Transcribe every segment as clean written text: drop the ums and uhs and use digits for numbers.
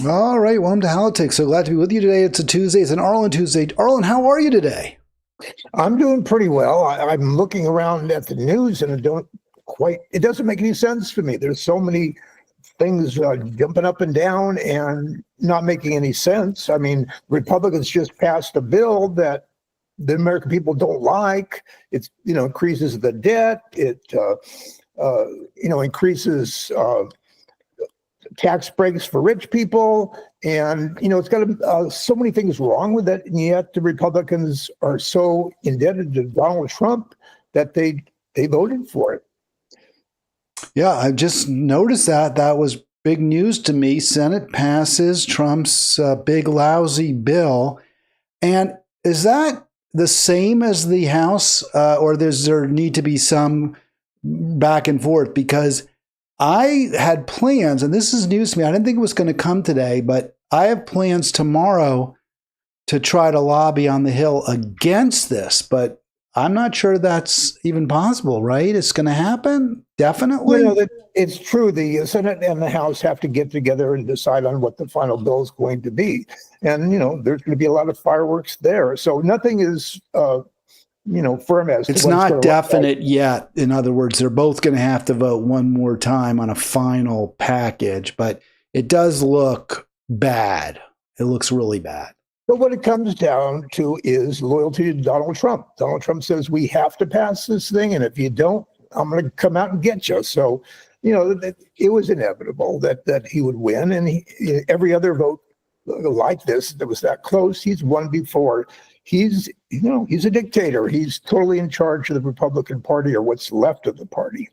All right, welcome to Halitics. So glad to be with you today. It's a Tuesday. It's an Arlen Tuesday. Arlen, how are you today? I'm doing pretty well. I'm looking around at the news and it doesn't make any sense to me. There's so many things jumping up and down and not making any sense. I mean, Republicans just passed a bill that the American people don't like. It's, increases the debt. It, increases tax breaks for rich people. And, it's got so many things wrong with it. And yet the Republicans are so indebted to Donald Trump that they voted for it. Yeah, I just noticed that was big news to me. Senate passes Trump's big lousy bill. And is that the same as the House, or does there need to be some back and forth? Because I had plans, and this is news to me. I didn't think it was going to come today, but I have plans tomorrow to try to lobby on the Hill against this. But I'm not sure that's even possible, right? It's going to happen? Definitely? It's true. The Senate and the House have to get together and decide on what the final bill is going to be. And, there's going to be a lot of fireworks there. So nothing is, firm as to it's not definite yet. In other words, they're both going to have to vote one more time on a final package. But it does look bad. It looks really bad. But what it comes down to is loyalty to Donald Trump. Donald Trump says we have to pass this thing, and if you don't, I'm going to come out and get you. So, it was inevitable that he would win, and every other vote like this that was that close, he's won before. He's a dictator. He's totally in charge of the Republican Party, or what's left of the party.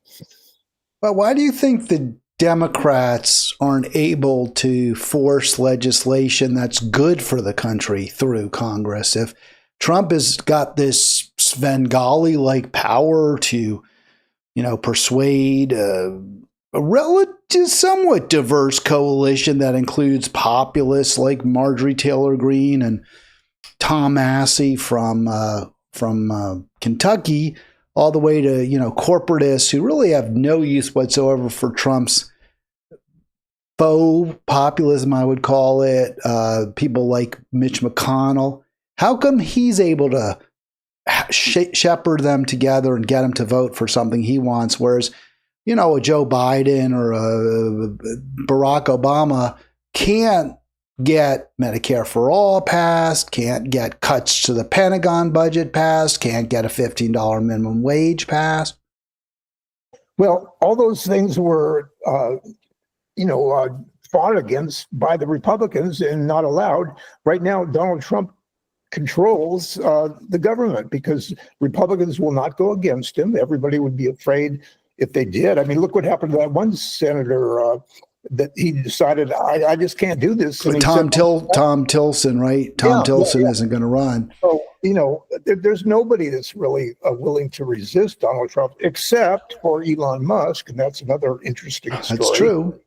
But why do you think the Democrats aren't able to force legislation that's good for the country through Congress? If Trump has got this Svengali-like power to, persuade a relative, somewhat diverse coalition that includes populists like Marjorie Taylor Greene and Tom Massey from Kentucky, all the way to, corporatists who really have no use whatsoever for Trump's faux populism, I would call it. People like Mitch McConnell. How come he's able to shepherd them together and get them to vote for something he wants, whereas, a Joe Biden or a Barack Obama can't get Medicare for all passed, can't get cuts to the Pentagon budget passed, can't get a $15 minimum wage passed? Well, all those things were, fought against by the Republicans and not allowed. Right now, Donald Trump controls the government because Republicans will not go against him. Everybody would be afraid if they did. I mean, look what happened to that one senator that he decided, I just can't do this. Tom Tilson, right? Tom Tilson isn't going to run. So, there's nobody that's really willing to resist Donald Trump except for Elon Musk. And that's another interesting story. That's true.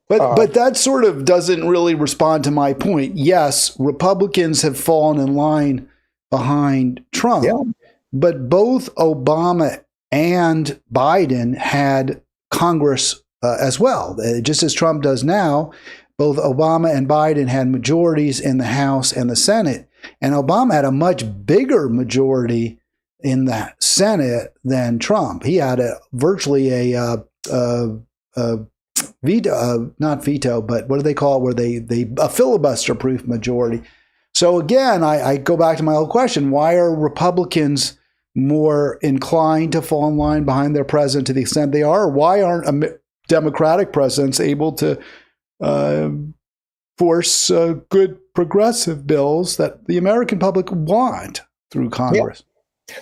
But that sort of doesn't really respond to my point. Yes, Republicans have fallen in line behind Trump, but both Obama and Biden had Congress as well. Just as Trump does now, both Obama and Biden had majorities in the House and the Senate. And Obama had a much bigger majority in the Senate than Trump. He had virtually a veto, not veto, but what do they call it, where they a filibuster-proof majority. So again, I go back to my old question: why are Republicans more inclined to fall in line behind their president to the extent they are? Or why aren't Democratic presidents able to force good progressive bills that the American public want through Congress?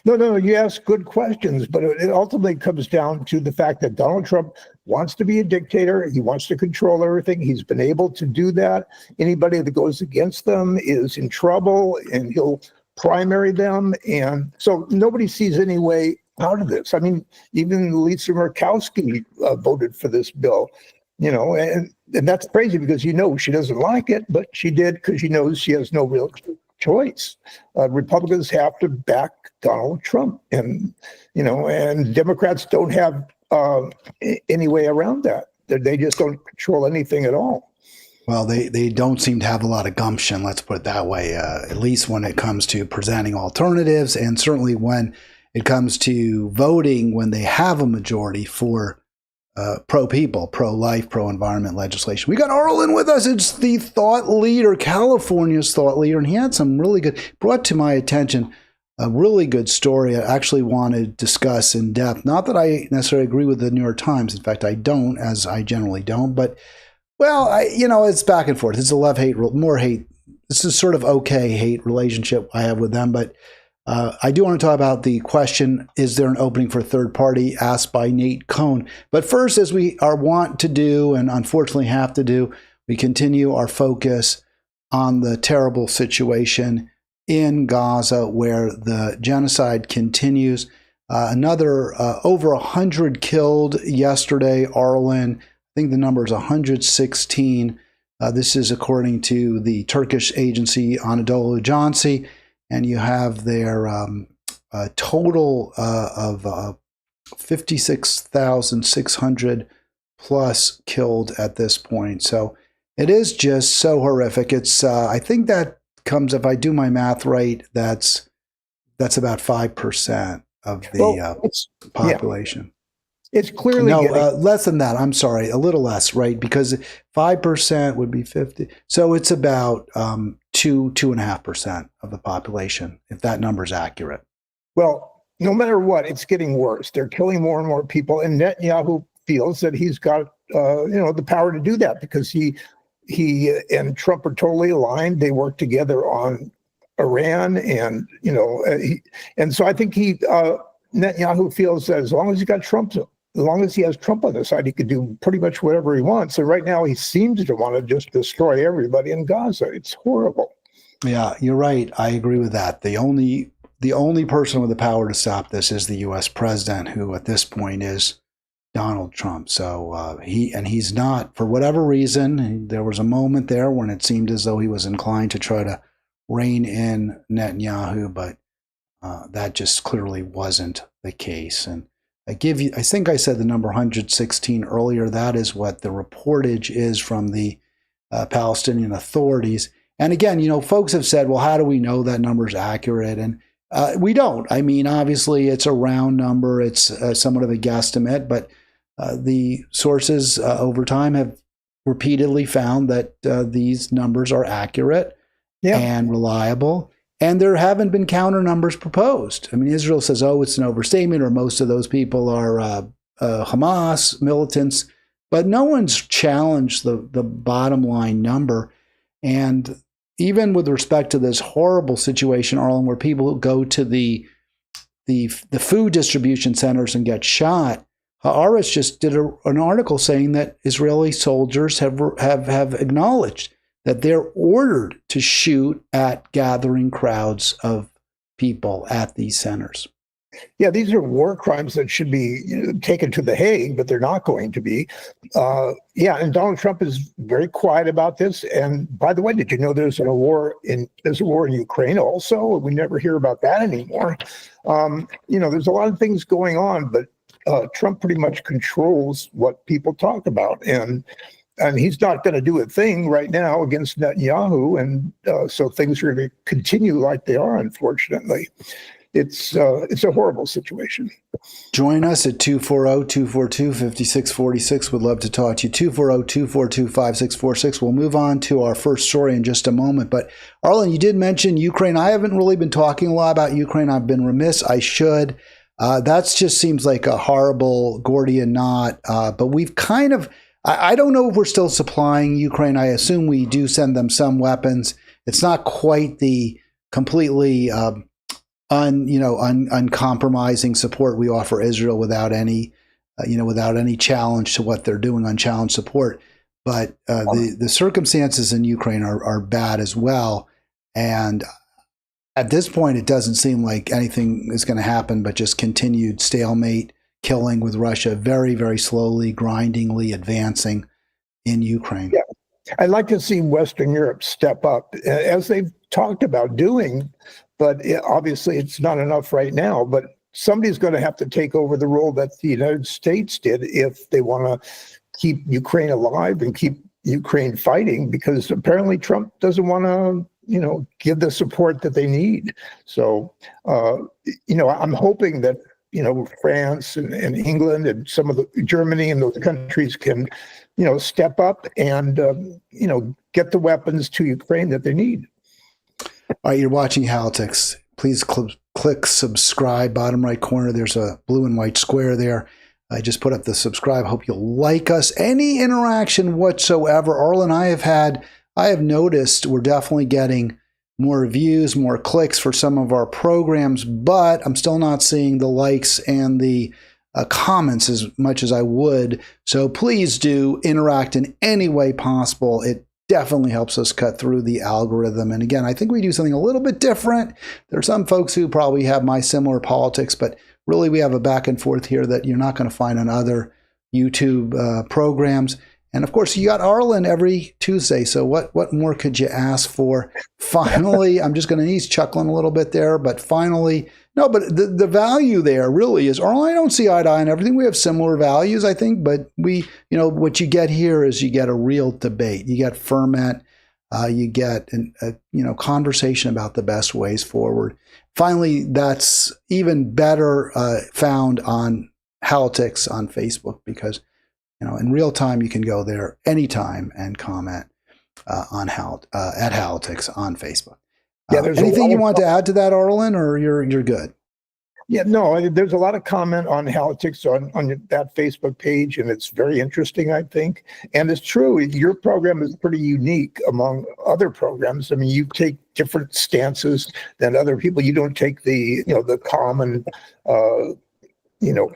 No, you ask good questions, but it ultimately comes down to the fact that Donald Trump wants to be a dictator. He wants to control everything. He's been able to do that. Anybody that goes against them is in trouble, and he'll primary them. And so nobody sees any way out of this. I mean, even Lisa Murkowski voted for this bill, and that's crazy because she doesn't like it, but she did because she knows she has no real choice. Republicans have to back Donald Trump, and Democrats don't have any way around that. They just don't control anything at all. Well, they don't seem to have a lot of gumption, let's put it that way, at least when it comes to presenting alternatives, and certainly when it comes to voting when they have a majority for pro-people, pro-life, pro-environment legislation. We got Arlen with us. It's the thought leader, California's thought leader, and he had some really good, brought to my attention a really good story I actually want to discuss in depth. Not that I necessarily agree with the New York Times. In fact, I don't, as I generally don't, but well, it's back and forth. It's a love-hate, more hate. This is sort of okay hate relationship I have with them. But I do want to talk about the question, is there an opening for a third party, asked by Nate Cohn. But first, as we are wont to do, and unfortunately have to do, we continue our focus on the terrible situation in Gaza, where the genocide continues. Another over 100 killed yesterday, Arlen. I think the number is 116. This is according to the Turkish agency Anadolu Ajansi, and you have their total of 56,600 plus killed at this point. So it is just so horrific. It's I think that comes, if I do my math right, that's about 5% of the population. Yeah. It's clearly less than that. I'm sorry, a little less, right? Because 5% would be 50. So it's about 2.5% of the population, if that number is accurate. Well, no matter what, it's getting worse. They're killing more and more people, and Netanyahu feels that he's got the power to do that because he and Trump are totally aligned. They work together on Iran, and and so I think Netanyahu feels that as long as he has Trump on his side, he could do pretty much whatever he wants. And right now, he seems to want to just destroy everybody in Gaza. It's horrible. Yeah, you're right. I agree with that. The only person with the power to stop this is the U.S. president, who at this point is Donald Trump. So he's not, for whatever reason. There was a moment there when it seemed as though he was inclined to try to rein in Netanyahu, but that just clearly wasn't the case. And I think I said the number 116 earlier. That is what the reportage is from the Palestinian authorities. And again, folks have said, well, how do we know that number is accurate? And we don't. I mean, obviously, it's a round number. It's somewhat of a guesstimate, but the sources over time have repeatedly found that these numbers are accurate and reliable. And there haven't been counter numbers proposed. I mean, Israel says, it's an overstatement, or most of those people are Hamas militants, but no one's challenged the bottom line number. And even with respect to this horrible situation, Arlen, where people go to the food distribution centers and get shot, Haaretz just did an article saying that Israeli soldiers have acknowledged that they're ordered to shoot at gathering crowds of people at these centers. Yeah, these are war crimes that should be taken to The Hague, but they're not going to be. And Donald Trump is very quiet about this. And by the way, did you know there's a war in Ukraine also? We never hear about that anymore. There's a lot of things going on, but Trump pretty much controls what people talk about. And he's not going to do a thing right now against Netanyahu. And so things are going to continue like they are, unfortunately. It's a horrible situation. Join us at 240-242-5646. Would love to talk to you. 240-242-5646. We'll move on to our first story in just a moment. But Arlen, you did mention Ukraine. I haven't really been talking a lot about Ukraine. I've been remiss. I should. That just seems like a horrible Gordian knot. But we've kind of, I don't know if we're still supplying Ukraine. I assume we do send them some weapons. It's not quite the completely uncompromising support we offer Israel without any challenge to what they're doing, unchallenged support. But the circumstances in Ukraine are bad as well. And at this point, it doesn't seem like anything is going to happen but just continued stalemate, killing with Russia, very, very slowly, grindingly advancing in Ukraine. Yeah. I'd like to see Western Europe step up, as they've talked about doing, but obviously it's not enough right now. But somebody's going to have to take over the role that the United States did if they want to keep Ukraine alive and keep Ukraine fighting, because apparently Trump doesn't want to, give the support that they need. So, I'm hoping that, France and England and some of the Germany and those countries can, step up and, get the weapons to Ukraine that they need. All right, you're watching Halitics. Please click subscribe. Bottom right corner, there's a blue and white square there. I just put up the subscribe. Hope you'll like us. Any interaction whatsoever. Arlen, I have noticed we're definitely getting more views, more clicks for some of our programs, but I'm still not seeing the likes and the comments as much as I would. So please do interact in any way possible. It definitely helps us cut through the algorithm. And again, I think we do something a little bit different. There are some folks who probably have my similar politics, but really we have a back and forth here that you're not going to find on other YouTube programs. And of course, you got Arlen every Tuesday. So what more could you ask for? Finally, he's chuckling a little bit there, but finally, no, but the value there really is, Arlen, I don't see eye to eye on everything. We have similar values, I think, but what you get here is you get a real debate. You get ferment. You get a conversation about the best ways forward. Finally, that's even better found on Halitics on Facebook, because in real time you can go there anytime and comment at Halitics on Facebook. Yeah, there's anything you want to add to that, Arlen, or you're good? Yeah, no, there's a lot of comment on Halitics on that Facebook page, and it's very interesting, I think. And it's true, your program is pretty unique among other programs. I mean, you take different stances than other people. You don't take the common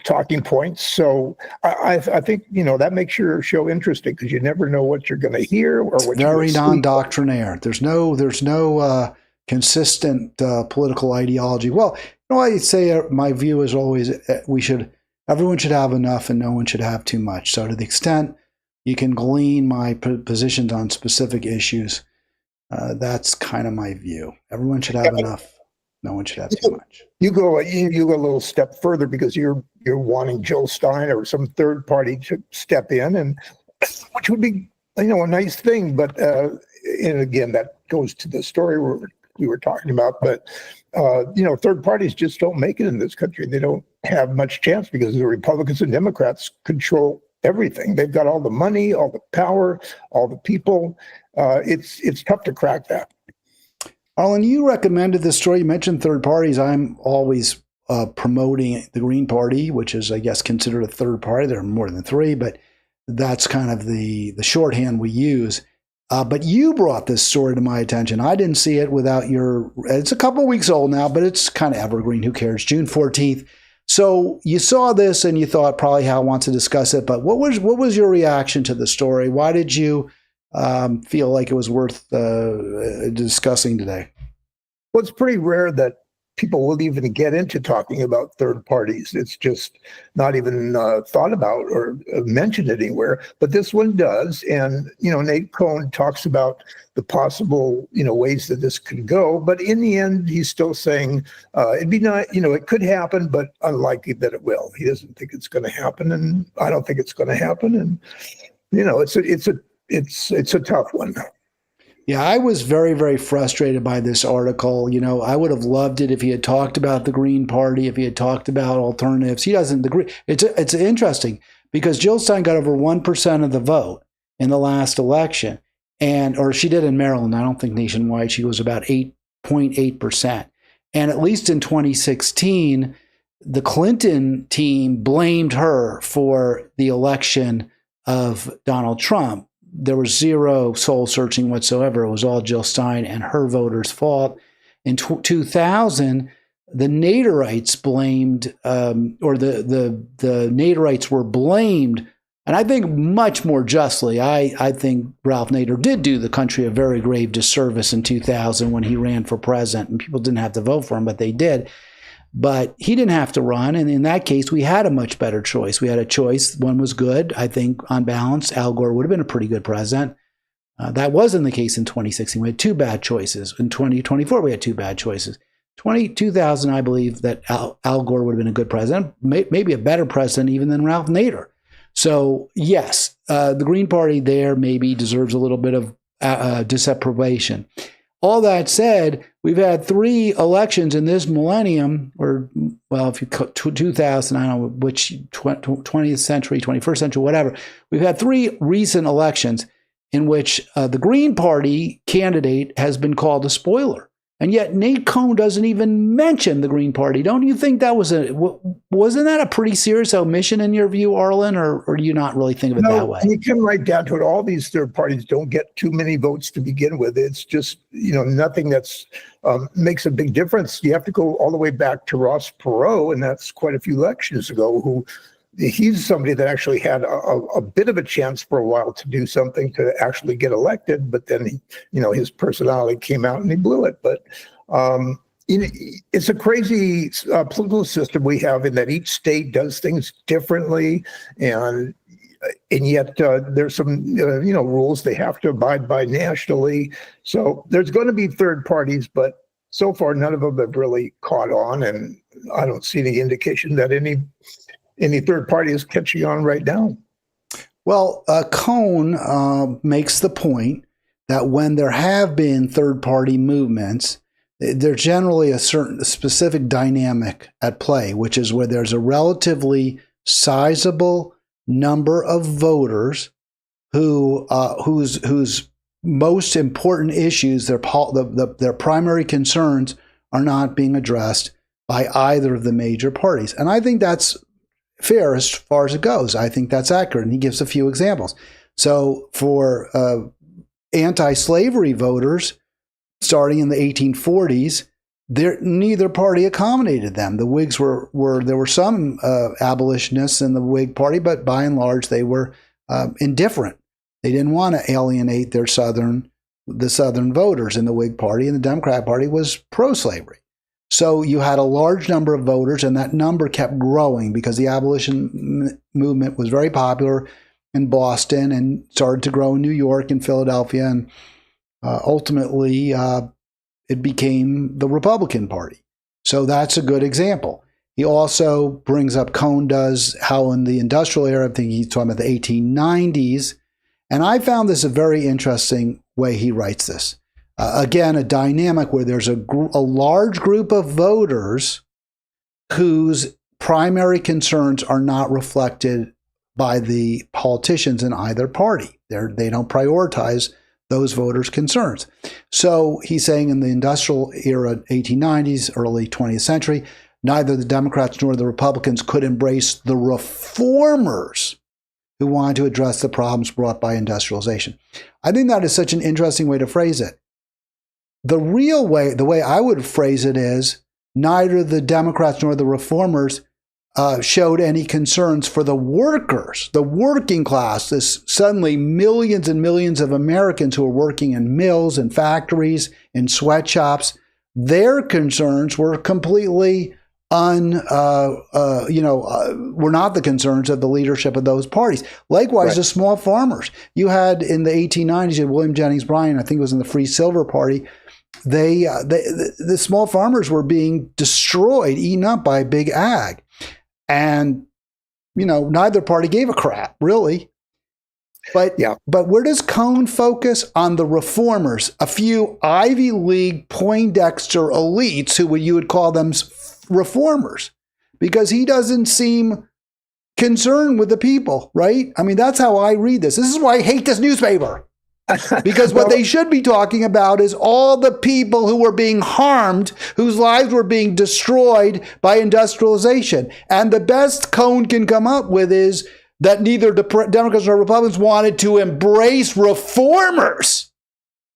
talking points. So I think that makes your show interesting, because you never know what you're going to hear or what. Very non-doctrinaire. There's no consistent political ideology. Well, I say my view is always everyone should have enough and no one should have too much. So to the extent you can glean my positions on specific issues, that's kind of my view. Everyone should have enough. No one should have too much. You go a little step further, because you're wanting Jill Stein or some third party to step in, and which would be a nice thing. But and again, that goes to the story we were talking about. But third parties just don't make it in this country. They don't have much chance, because the Republicans and Democrats control everything. They've got all the money, all the power, all the people. It's tough to crack that. Arlen, you recommended this story. You mentioned third parties. I'm always promoting the Green Party, which is, I guess, considered a third party. There are more than three, but that's kind of the shorthand we use. But you brought this story to my attention. I didn't see it without it's a couple of weeks old now, but it's kind of evergreen. Who cares? June 14th. So you saw this and you thought probably Hal wants to discuss it, but what was your reaction to the story? Why did you feel like it was worth discussing today? Well, it's pretty rare that people will even get into talking about third parties. It's just not even thought about or mentioned anywhere. But this one does. And, Nate Cohn talks about the possible, ways that this could go. But in the end, he's still saying it'd be not, it could happen, but unlikely that it will. He doesn't think it's going to happen. And I don't think it's going to happen. And, it's a tough one. Yeah, I was very, very frustrated by this article. I would have loved it if he had talked about the Green Party, if he had talked about alternatives. He doesn't agree. It's interesting, because Jill Stein got over 1% of the vote in the last election, or she did in Maryland. I don't think nationwide. She was about 8.8%. And at least in 2016, the Clinton team blamed her for the election of Donald Trump. There was zero soul searching whatsoever. It was all Jill Stein and her voters' fault. In 2000, the Naderites blamed, or the Naderites were blamed, and I think much more justly. I think Ralph Nader did do the country a very grave disservice in 2000 when he ran for president, and people didn't have to vote for him, but they did. But he didn't have to run, and in that case, we had a much better choice. We had a choice. One was good. I think, on balance, Al Gore would have been a pretty good president. That wasn't the case in 2016. We had two bad choices. In 2024, we had two bad choices. 2000, I believe that Al Gore would have been a good president, maybe a better president even than Ralph Nader. So, yes, the Green Party there maybe deserves a little bit of disapprobation. All that said, we've had 3 elections in this millennium, or, well, if you 2000, I don't know which 20th century, 21st century, whatever. We've had 3 recent elections in which the Green Party candidate has been called a spoiler. And yet Nate Cohn doesn't even mention the Green Party. Don't you think that wasn't that a pretty serious omission in your view, Arlen, or do you not really think of it that way? You come right down to it. All these third parties don't get too many votes to begin with. It's just, nothing that's makes a big difference. You have to go all the way back to Ross Perot, and that's quite a few elections ago, he's somebody that actually had a bit of a chance for a while to do something to actually get elected, but then his personality came out and he blew it. But it's a crazy political system we have, in that each state does things differently, and yet there's some rules they have to abide by nationally. So there's going to be third parties, but so far none of them have really caught on, and I don't see any indication that any third party is catching on right now. Well, Cohn makes the point that when there have been third party movements, there's generally a specific dynamic at play, which is where there's a relatively sizable number of voters whose most important issues, their primary concerns, are not being addressed by either of the major parties. And I think that's fair as far as it goes. I think that's accurate. And he gives a few examples. So for anti-slavery voters, starting in the 1840s, neither party accommodated them. The Whigs there were some abolitionists in the Whig Party, but by and large, they were indifferent. They didn't want to alienate the Southern voters in the Whig Party, and the Democrat Party was pro-slavery. So you had a large number of voters, and that number kept growing because the abolition movement was very popular in Boston and started to grow in New York and Philadelphia, and ultimately it became the Republican Party. So that's a good example. He also brings up, Cohn does, how in the industrial era, I think he's talking about the 1890s, and I found this a very interesting way he writes this. Again, a dynamic where there's a large group of voters whose primary concerns are not reflected by the politicians in either party. They don't prioritize those voters' concerns. So he's saying in the industrial era, 1890s, early 20th century, neither the Democrats nor the Republicans could embrace the reformers who wanted to address the problems brought by industrialization. I think that is such an interesting way to phrase it. The way I would phrase it is, neither the Democrats nor the reformers showed any concerns for the workers, the working class, this suddenly millions and millions of Americans who are working in mills and factories, in sweatshops. Their concerns were completely were not the concerns of the leadership of those parties. Likewise, right. The small farmers. You had in the 1890s, you had William Jennings Bryan, I think it was in the Free Silver Party. The small farmers were being destroyed, eaten up by big ag. And, neither party gave a crap, really. But where does Cohn focus? On the reformers, a few Ivy League Poindexter elites who you would call them reformers, because he doesn't seem concerned with the people, right? I mean, that's how I read this. This is why I hate this newspaper. Because what they should be talking about is all the people who were being harmed, whose lives were being destroyed by industrialization. And the best Cohn can come up with is that neither Democrats nor Republicans wanted to embrace reformers.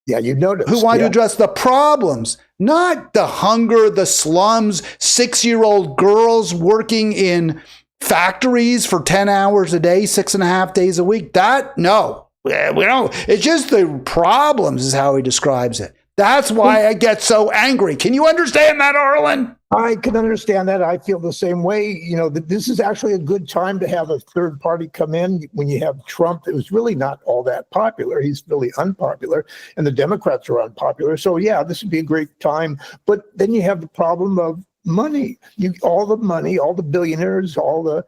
Yeah, you noticed. Who wanted to address the problems, not the hunger, the slums, 6-year-old girls working in factories for 10 hours a day, 6.5 days a week. No. We don't. It's just the problems is how he describes it. That's why I get so angry. Can you understand that, Arlen? I can understand that. I feel the same way. This is actually a good time to have a third party come in. When you have Trump, it was really not all that popular. He's really unpopular, and the Democrats are unpopular. So yeah, this would be a great time. But then you have the problem of money. All the money, all the billionaires, all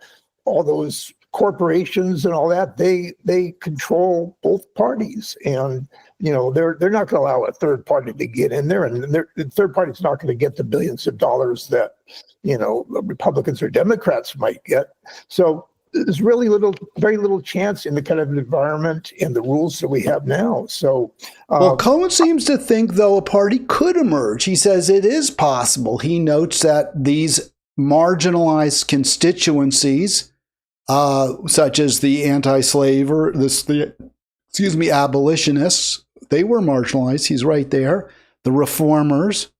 those corporations and all that, they control both parties, and they're not going to allow a third party to get in there, and the third party's not going to get the billions of dollars that Republicans or Democrats might get. So there's really very little chance in the kind of environment and the rules that we have now. So, well, Cohen seems to think, though, a party could emerge. He says it is possible. He notes that these marginalized constituencies, such as the anti-slaver, abolitionists, they were marginalized. He's right there. The reformers.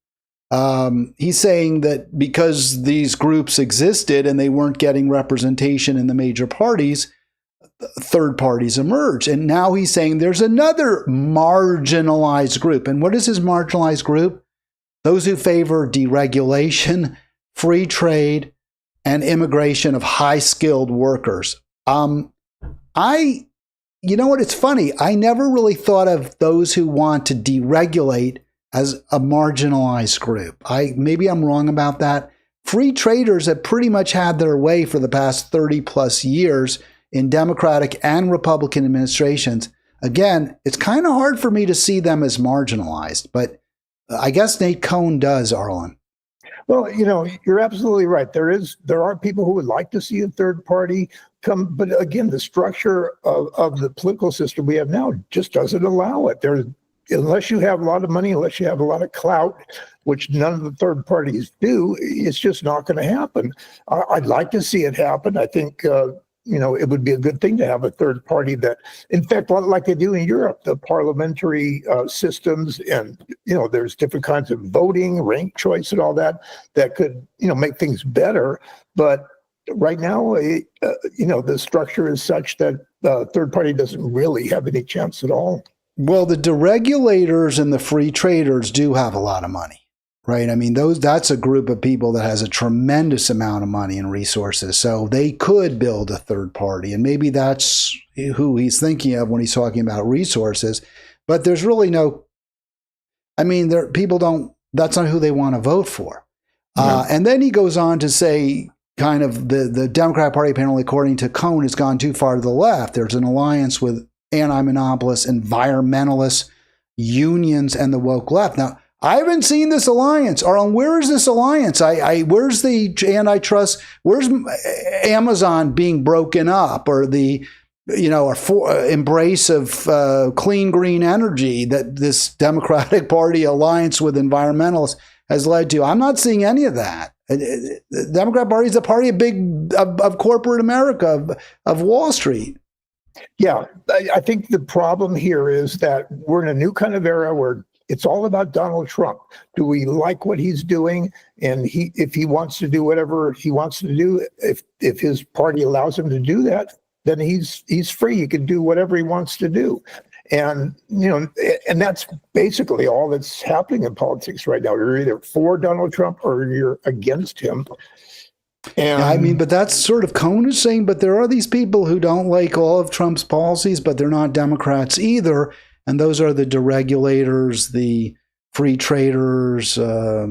He's saying that because these groups existed and they weren't getting representation in the major parties, third parties emerged. And now he's saying there's another marginalized group. And what is his marginalized group? Those who favor deregulation, free trade, and immigration of high-skilled workers. You know what? It's funny. I never really thought of those who want to deregulate as a marginalized group. Maybe I'm wrong about that. Free traders have pretty much had their way for the past 30 plus years in Democratic and Republican administrations. There it's kind of hard for me to see them as marginalized, but I guess Nate Cohn does, Arlen. Well, you're absolutely right. There are people who would like to see a third party come, but again, the structure of the political system we have now just doesn't allow it. Unless you have a lot of money, unless you have a lot of clout, which none of the third parties do, it's just not going to happen. I'd like to see it happen. I think, it would be a good thing to have a third party that, in fact, like they do in Europe, the parliamentary systems, and, there's different kinds of voting, rank choice and all that could, make things better. But right now, the structure is such that the third party doesn't really have any chance at all. Well, the deregulators and the free traders do have a lot of money, right? I mean, that's a group of people that has a tremendous amount of money and resources. So they could build a third party. And maybe that's who he's thinking of when he's talking about resources. But there's really that's not who they want to vote for. Yeah. And then he goes on to say, kind of the Democratic Party, apparently, according to Cohn, has gone too far to the left. There's an alliance with anti-monopolists, environmentalists, unions, and the woke left. Now, I haven't seen this alliance. Arlen, where is this alliance? Where's the antitrust? Where's Amazon being broken up, or the embrace of clean green energy that this Democratic Party alliance with environmentalists has led to? I'm not seeing any of that. The Democrat Party is the party of corporate America, of Wall Street. Yeah, I think the problem here is that we're in a new kind of era where it's all about Donald Trump. Do we like what he's doing? And if he wants to do whatever he wants to do, if his party allows him to do that, then he's free. He can do whatever he wants to do. And, and that's basically all that's happening in politics right now. You're either for Donald Trump or you're against him. And but that's sort of Cohn is saying, but there are these people who don't like all of Trump's policies, but they're not Democrats either. And those are the deregulators, the free traders. I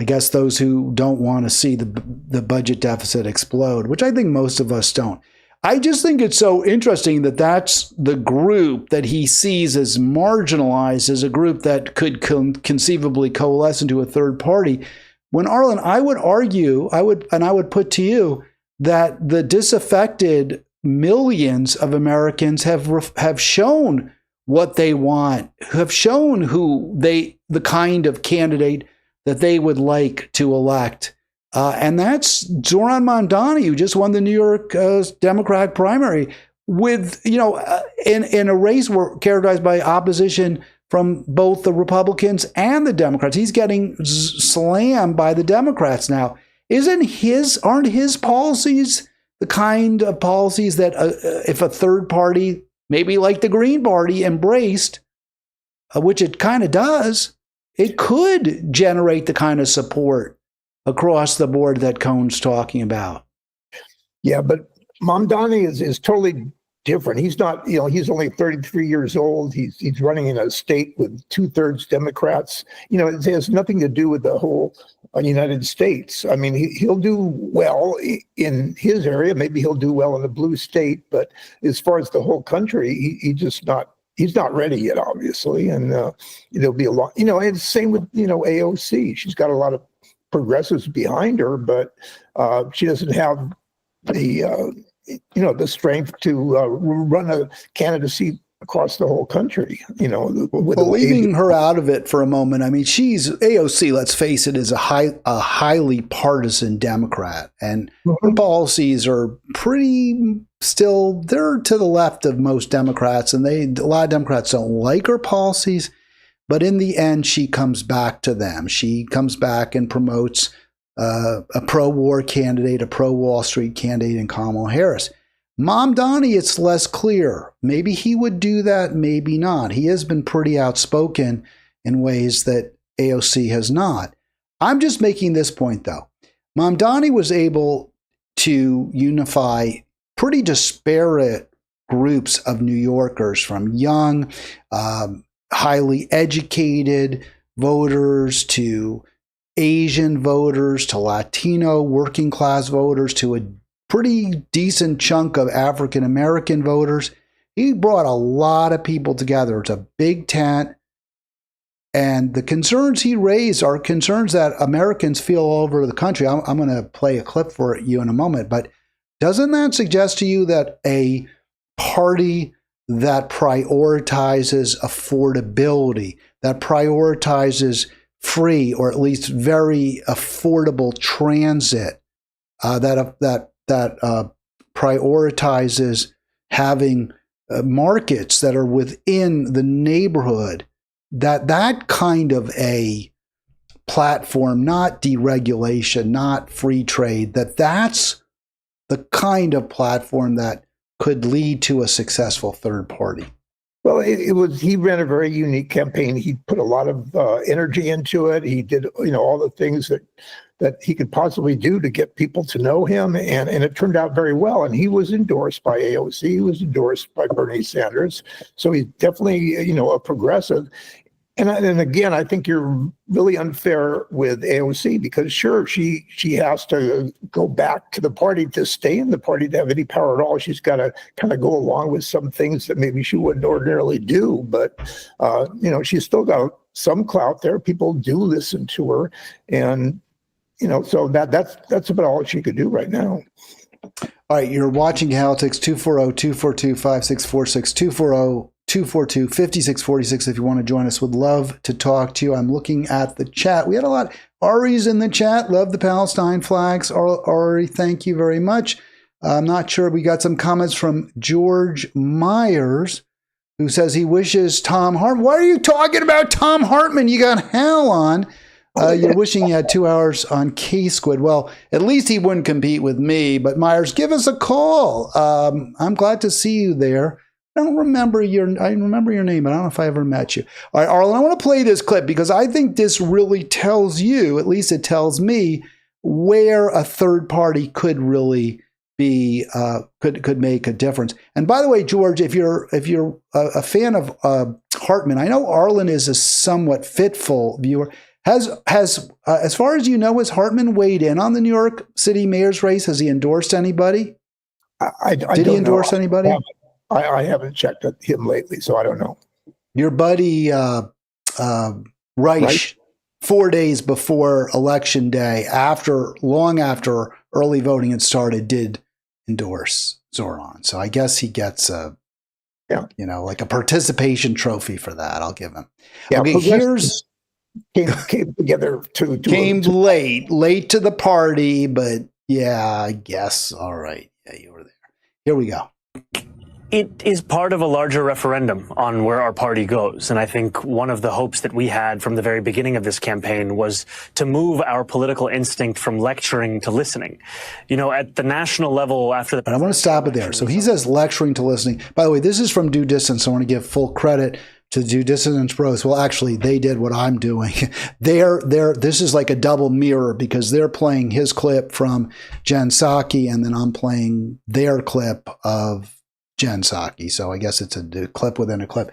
guess those who don't want to see the budget deficit explode, which I think most of us don't. I just think it's so interesting that that's the group that he sees as marginalized, as a group that could conceivably coalesce into a third party. When, Arlen, I would argue, I would put to you that the disaffected millions of Americans have shown what they want, have shown the kind of candidate that they would like to elect. And that's Zoran Mamdani, who just won the New York Democratic primary with, in a race characterized by opposition from both the Republicans and the Democrats. He's getting slammed by the Democrats now. Aren't his policies the kind of policies that if a third party, maybe like the Green Party, embraced, which it kind of does, it could generate the kind of support across the board that Cohn's talking about? Yeah, but Mamdani is totally different. He's not, he's only 33 years old. He's running in a state with 2/3 Democrats. It has nothing to do with the whole United States. I mean, he'll do well in his area. Maybe he'll do well in a blue state, but as far as the whole country, he's not ready yet, obviously. And there'll be a lot, and same with, AOC. She's got a lot of progressives behind her, but she doesn't have the strength to run a candidacy across the whole country, leaving her out of it for a moment. I mean, she's AOC, let's face it, is a highly partisan Democrat, and her policies are they're to the left of most Democrats, and a lot of Democrats don't like her policies, but in the end, she comes back to them. She comes back and promotes a pro-war candidate, a pro-Wall Street candidate in Kamala Harris. Mom Donnie, it's less clear. Maybe he would do that, maybe not. He has been pretty outspoken in ways that AOC has not. I'm just making this point, though. Mom Donnie was able to unify pretty disparate groups of New Yorkers, from young, highly educated voters to Asian voters to Latino working class voters to a pretty decent chunk of African American voters. He brought a lot of people together. It's a big tent. And the concerns he raised are concerns that Americans feel all over the country. I'm going to play a clip for you in a moment. But doesn't that suggest to you that a party that prioritizes affordability, that prioritizes free or at least very affordable transit, that prioritizes having markets that are within the neighborhood, that kind of a platform, not deregulation, not free trade, that's the kind of platform that could lead to a successful third party? Well, he ran a very unique campaign. He put a lot of energy into it. He did, all the things that he could possibly do to get people to know him. And it turned out very well. And he was endorsed by AOC. He was endorsed by Bernie Sanders. So he's definitely, a progressive. And again, I think you're really unfair with AOC, because sure, she has to go back to the party to stay in the party to have any power at all. She's got to kind of go along with some things that maybe she wouldn't ordinarily do. But, she's still got some clout there. People do listen to her. And, so that's about all she could do right now. All right, you're watching Halitics. 240-242-5646, 240-242-5646 if you want to join us. Would love to talk to you. I'm looking at the chat. We had a lot. Ari's in the chat. Love the Palestine flags. Ari, thank you very much. I'm not sure. We got some comments from George Myers, who says he wishes Tom Hartman. Why are you talking about Tom Hartman? You got Hal on. You're wishing you had 2 hours on K-Squid. Well, at least he wouldn't compete with me. But Myers, give us a call. I'm glad to see you there. I remember your name, but I don't know if I ever met you. All right, Arlen, I want to play this clip because I think this really tells you, at least it tells me, where a third party could really be, could make a difference. And by the way, George, if you're a fan of Hartman, I know Arlen is a somewhat fitful viewer. Has as far as you know, has Hartman weighed in on the New York City mayor's race? Has he endorsed anybody? Did he endorse anybody? I haven't checked him lately, so I don't know. Your buddy Reich, 4 days before Election Day, long after early voting had started, did endorse Zoran. So I guess he gets like a participation trophy for that. I'll give him. Yeah, okay, came together came late to the party, but yeah, I guess. All right. Yeah, you were there. Here we go. It is part of a larger referendum on where our party goes. And I think one of the hopes that we had from the very beginning of this campaign was to move our political instinct from lecturing to listening. At the national level after the... And I want to stop it there. So he says lecturing to listening. By the way, this is from Due Distance. So I want to give full credit to Due Distance Pros. Well, actually, they did what I'm doing. This is like a double mirror because they're playing his clip from Jen Psaki, and then I'm playing their clip of Jen Psaki, so I guess it's a clip within a clip.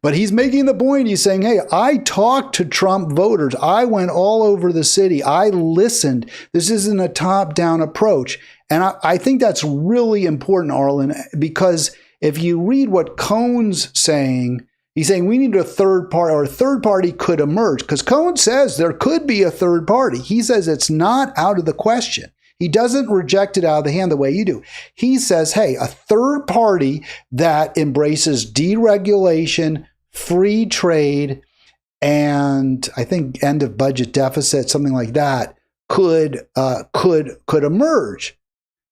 But he's making the point. He's saying, hey, I talked to Trump voters. I went all over the city. I listened. This isn't a top-down approach. And I think that's really important, Arlen, because if you read what Cohn's saying, he's saying we need a third party, or a third party could emerge, because Cohn says there could be a third party. He says it's not out of the question. He doesn't reject it out of the hand the way you do. He says, hey, a third party that embraces deregulation, free trade, and I think end of budget deficit, something like that, could emerge.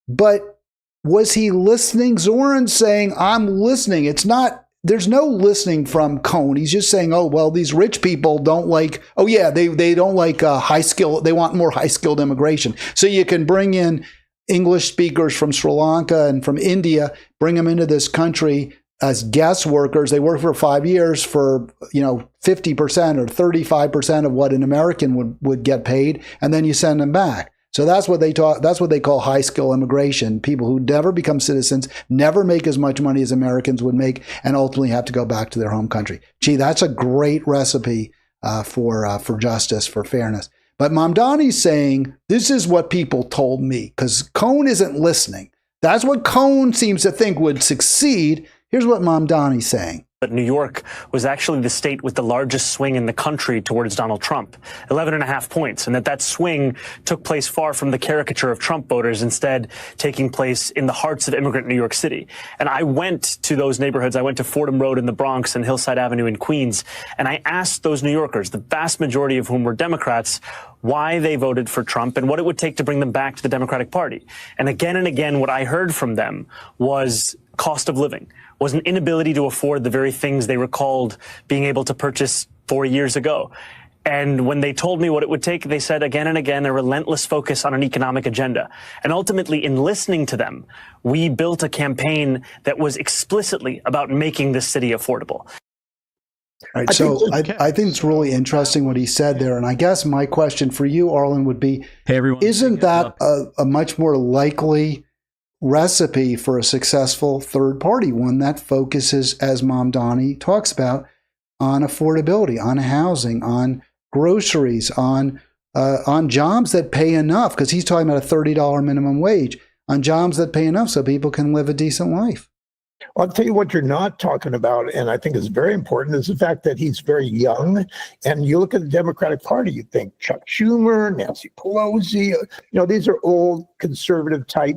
But was he listening? Zoran's saying, I'm listening. There's no listening from Cohn. He's just saying, oh, well, these rich people don't like, they don't like high skill. They want more high skilled immigration. So you can bring in English speakers from Sri Lanka and from India, bring them into this country as guest workers. They work for 5 years for, 50% or 35% of what an American would get paid. And then you send them back. So that's what they call high skill immigration. People who never become citizens, never make as much money as Americans would make, and ultimately have to go back to their home country. Gee, that's a great recipe for justice, for fairness. But Mamdani's saying, this is what people told me, because Cohn isn't listening. That's what Cohn seems to think would succeed. Here's what Mamdani's saying. But New York was actually the state with the largest swing in the country towards Donald Trump, 11.5 points, and that swing took place far from the caricature of Trump voters, instead taking place in the hearts of immigrant New York City. And I went to those neighborhoods. I went to Fordham Road in the Bronx and Hillside Avenue in Queens, and I asked those New Yorkers, the vast majority of whom were Democrats, why they voted for Trump and what it would take to bring them back to the Democratic Party. And again, what I heard from them was cost of living, was an inability to afford the very things they recalled being able to purchase 4 years ago. And when they told me what it would take, they said again and again, a relentless focus on an economic agenda. And ultimately, in listening to them, we built a campaign that was explicitly about making this city affordable. Right. So I think it's really interesting what he said there. And I guess my question for you, Arlen, would be, hey, everyone, isn't that a much more likely recipe for a successful third party, one that focuses, as Mamdani talks about, on affordability, on housing, on groceries, on jobs that pay enough, because he's talking about a $30 minimum wage, on jobs that pay enough so people can live a decent life. I'll tell you what you're not talking about, and I think is very important, is the fact that he's very young. And you look at the Democratic Party, you think Chuck Schumer, Nancy Pelosi, these are old conservative type,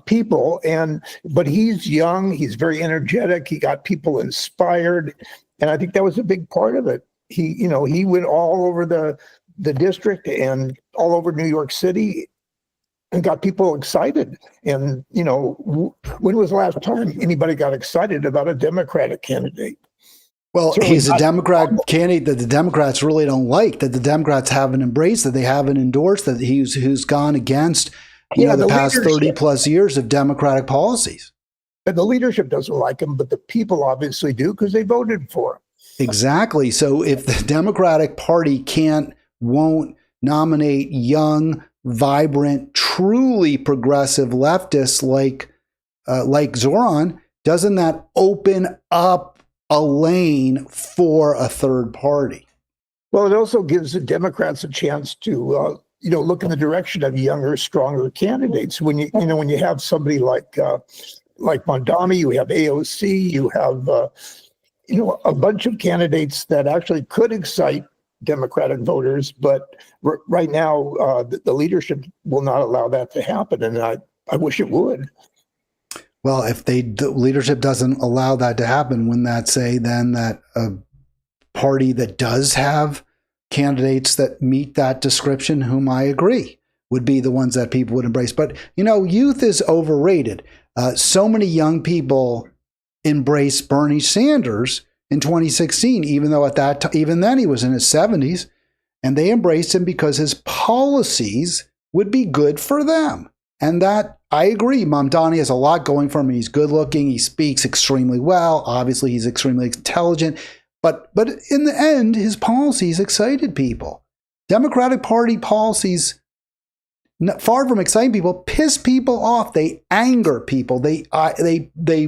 people. But he's young, he's very energetic, he got people inspired. And I think that was a big part of it. He went all over the district and all over New York City and got people excited. And, when was the last time anybody got excited about a Democratic candidate? Well, he's a Democrat candidate that the Democrats really don't like, that the Democrats haven't embraced, that they haven't endorsed, that who's gone against, the past 30 plus years of Democratic policies. And the leadership doesn't like him, but the people obviously do, because they voted for him. Exactly. So if the Democratic Party won't nominate young, vibrant, truly progressive leftists like Zoran, doesn't that open up a lane for a third party? Well, it also gives the Democrats a chance to look in the direction of younger, stronger candidates. When you have somebody like Mamdani, you have AOC, you have a bunch of candidates that actually could excite Democratic voters, but right now the leadership will not allow that to happen, and I wish it would. Well, if the leadership doesn't allow that to happen, wouldn't that say then that a party that does have candidates that meet that description, whom I agree, would be the ones that people would embrace? But, youth is overrated. So many young people embraced Bernie Sanders in 2016, even though even then he was in his 70s, and they embraced him because his policies would be good for them. And that, I agree, Mamdani has a lot going for him. He's good looking. He speaks extremely well. Obviously, he's extremely intelligent. But in the end, his policies excited people. Democratic Party policies far from exciting people, piss people off. They anger people. They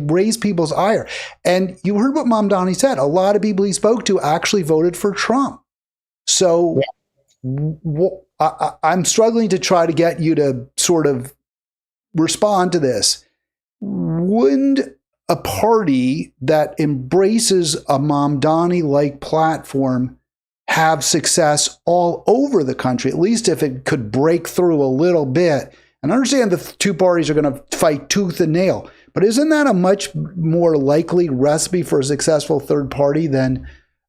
raise people's ire. And you heard what Mamdani said. A lot of people he spoke to actually voted for Trump. So I'm struggling to try to get you to sort of respond to this. Wouldn't a party that embraces a Mamdani-like platform have success all over the country, at least if it could break through a little bit? And I understand the two parties are going to fight tooth and nail, but isn't that a much more likely recipe for a successful third party than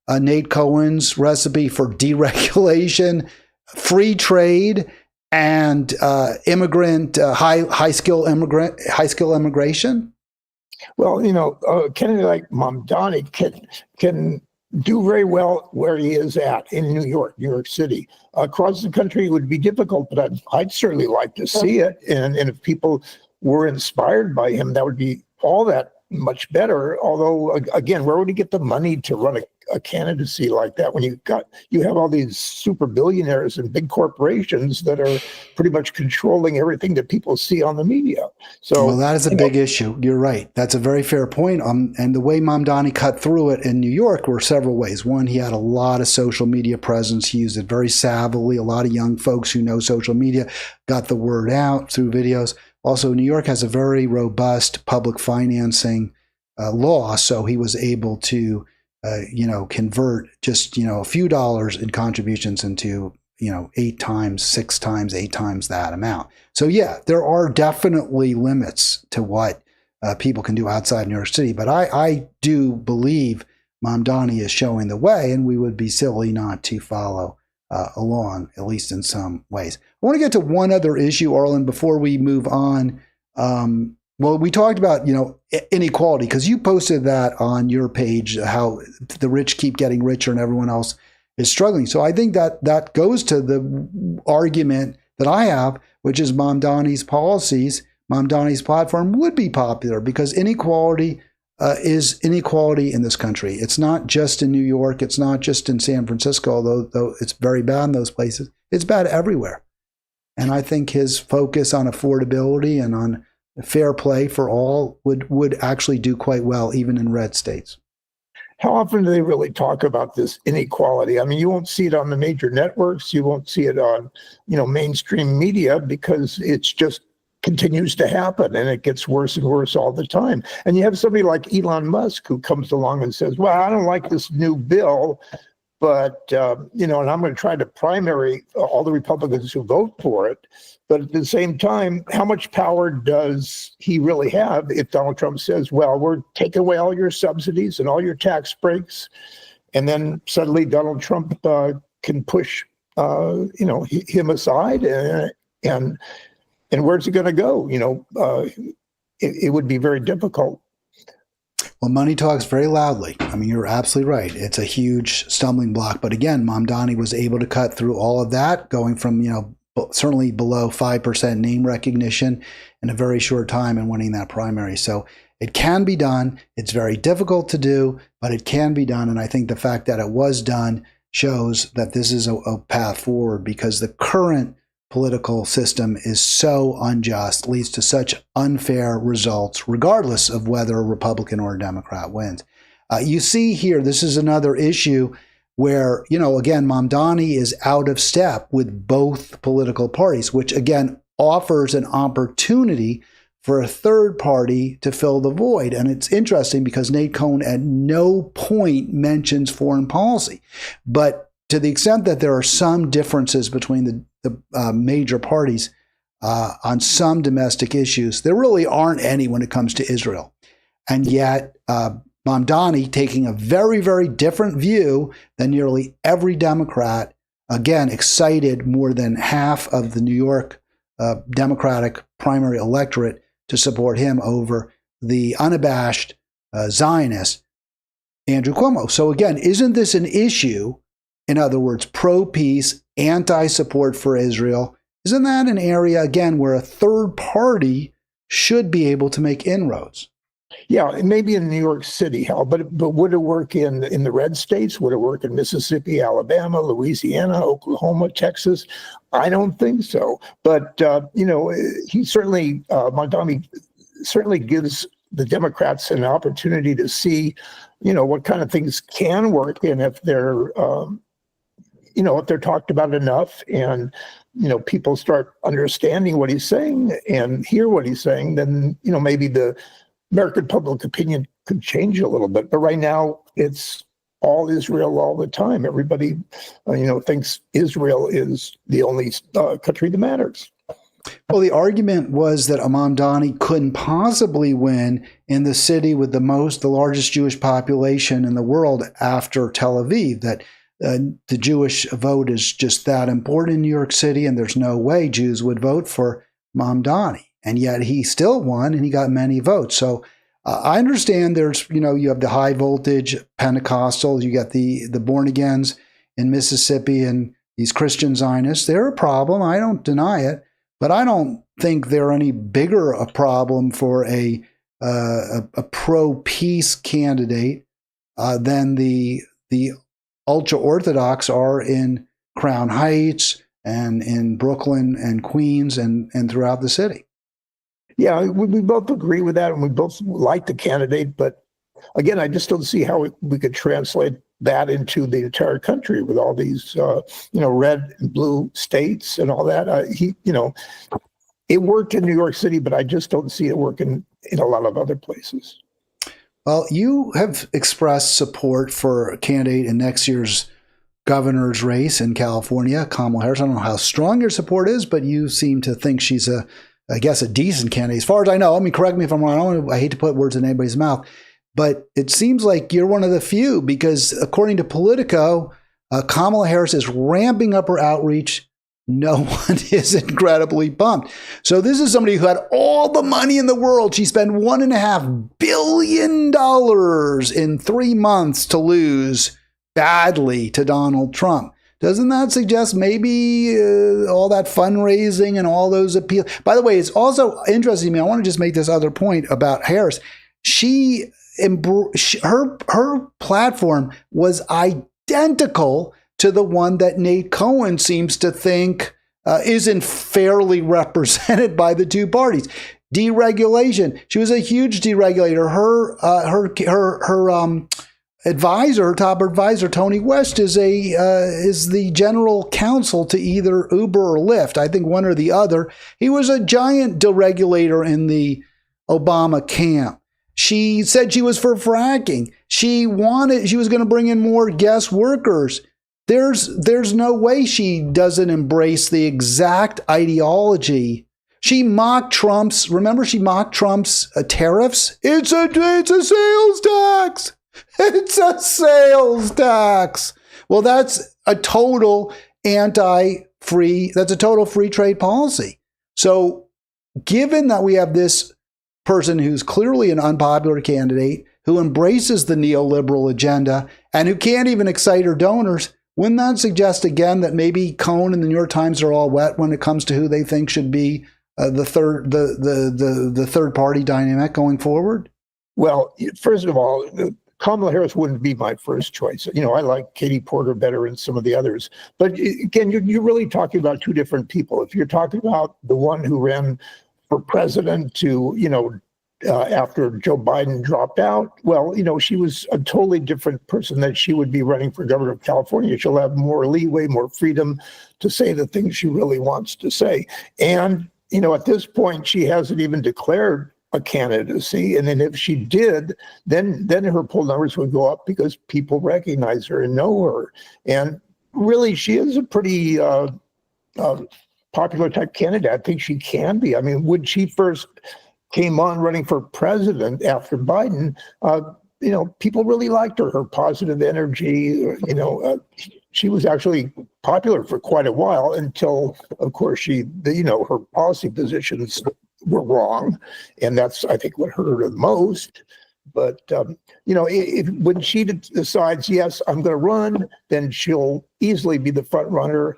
Nate Cohen's recipe for deregulation, free trade, and high skill immigration? Well, Kennedy like Mamdani can do very well where he is at in New York City. Across the country, it would be difficult, but I'd certainly like to see it. And if people were inspired by him, that would be all that much better. Although, again, where would he get the money to run a candidacy like that when you have all these super billionaires and big corporations that are pretty much controlling everything that people see on the media? So, well, that is a big issue. You're right. That's a very fair point. And the way Mamdani cut through it in New York were several ways. One, he had a lot of social media presence. He used it very savvily. A lot of young folks who know social media got the word out through videos. Also, New York has a very robust public financing law, so he was able to, convert just, a few dollars in contributions into, 8 times, 6 times, 8 times that amount. So yeah, there are definitely limits to what people can do outside New York City, but I do believe Mamdani is showing the way, and we would be silly not to follow along, at least in some ways. I want to get to one other issue, Arlen, before we move on. Well, we talked about, inequality, because you posted that on your page, how the rich keep getting richer and everyone else is struggling. So I think that goes to the argument that I have, which is Mamdani's policies, Mamdani's platform would be popular because inequality is inequality in this country. It's not just in New York. It's not just in San Francisco, although it's very bad in those places. It's bad everywhere. And I think his focus on affordability and on fair play for all would actually do quite well, even in red states. How often do they really talk about this inequality? I mean, you won't see it on the major networks. You won't see it on, mainstream media, because it's just continues to happen and it gets worse and worse all the time. And you have somebody like Elon Musk who comes along and says, well, I don't like this new bill, but, and I'm going to try to primary all the Republicans who vote for it. But at the same time, how much power does he really have if Donald Trump says, well, we're taking away all your subsidies and all your tax breaks, and then suddenly Donald Trump can push, him aside, and where's it going to go? It would be very difficult. Well, money talks very loudly. I mean, you're absolutely right. It's a huge stumbling block. But again, Mamdani was able to cut through all of that, going from, certainly below 5% name recognition in a very short time and winning that primary. So it can be done. It's very difficult to do, but it can be done. And I think the fact that it was done shows that this is a path forward, because the current political system is so unjust, leads to such unfair results, regardless of whether a Republican or a Democrat wins. You see here, this is another issue where, again, Mamdani is out of step with both political parties, which again offers an opportunity for a third party to fill the void. And it's interesting because Nate Cohn at no point mentions foreign policy. But to the extent that there are some differences between the major parties on some domestic issues, there really aren't any when it comes to Israel. And yet, Mamdani, taking a very, very different view than nearly every Democrat, again, excited more than half of the New York Democratic primary electorate to support him over the unabashed Zionist Andrew Cuomo. So again, isn't this an issue? In other words, pro-peace, anti-support for Israel. Isn't that an area, again, where a third party should be able to make inroads? Yeah, maybe in New York City, Hal, but would it work in the red states? Would it work in Mississippi, Alabama, Louisiana, Oklahoma, Texas? I don't think so. But he certainly Mamdani certainly gives the Democrats an opportunity to see, what kind of things can work, and if they're if they're talked about enough, and people start understanding what he's saying and hear what he's saying, then maybe the American public opinion could change a little bit. But right now, it's all Israel all the time. Everybody, thinks Israel is the only country that matters. Well, the argument was that Mamdani couldn't possibly win in the city with the largest Jewish population in the world after Tel Aviv, that the Jewish vote is just that important in New York City, and there's no way Jews would vote for Mamdani. And yet he still won, and he got many votes. So I understand there's, you have the high voltage Pentecostals, you got the born agains in Mississippi, and these Christian Zionists. They're a problem. I don't deny it, but I don't think they're any bigger a problem for a pro-peace candidate than the ultra Orthodox are in Crown Heights and in Brooklyn and Queens and throughout the city. Yeah, we both agree with that, and we both like the candidate. But again, I just don't see how we could translate that into the entire country with all these, red and blue states and all that. It worked in New York City, but I just don't see it working in a lot of other places. Well, you have expressed support for a candidate in next year's governor's race in California, Kamala Harris. I don't know how strong your support is, but you seem to think she's a decent candidate. As far as I know, correct me if I'm wrong, I hate to put words in anybody's mouth, but it seems like you're one of the few, because according to Politico, Kamala Harris is ramping up her outreach. No one is incredibly pumped. So this is somebody who had all the money in the world. She spent $1.5 billion in 3 months to lose badly to Donald Trump. Doesn't that suggest maybe all that fundraising and all those appeals? By the way, it's also interesting to me. I want to just make this other point about Harris. Her platform was identical to the one that Nate Cohen seems to think isn't fairly represented by the two parties. Deregulation. She was a huge deregulator. Her advisor, her top advisor, Tony West, is the general counsel to either Uber or Lyft. I think one or the other. He was a giant deregulator in the Obama camp. She said she was for fracking. She was going to bring in more guest workers. There's no way she doesn't embrace the exact ideology. She mocked Trump's tariffs. It's a sales tax. It's a sales tax. Well, that's a total free trade policy. So given that we have this person who's clearly an unpopular candidate, who embraces the neoliberal agenda, and who can't even excite her donors, wouldn't that suggest again that maybe Cohen and the New York Times are all wet when it comes to who they think should be the third party dynamic going forward? Well, first of all, Kamala Harris wouldn't be my first choice. I like Katie Porter better and some of the others. But again, you're really talking about two different people. If you're talking about the one who ran for president after Joe Biden dropped out, well, she was a totally different person than she would be running for governor of California. She'll have more leeway, more freedom to say the things she really wants to say. And, at this point, she hasn't even declared a candidacy. And then if she did, then her poll numbers would go up because people recognize her and know her. And really, she is a pretty popular type candidate. I think she can be. I mean, when she first came on running for president after Biden, people really liked her positive energy. She was actually popular for quite a while until, of course, her policy positions were wrong. And that's, I think, what hurt her the most. But, when she decides, yes, I'm going to run, then she'll easily be the front runner.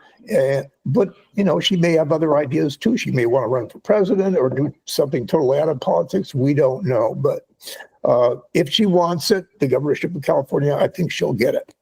But, she may have other ideas too. She may want to run for president or do something totally out of politics. We don't know. But if she wants it, the governorship of California, I think she'll get it.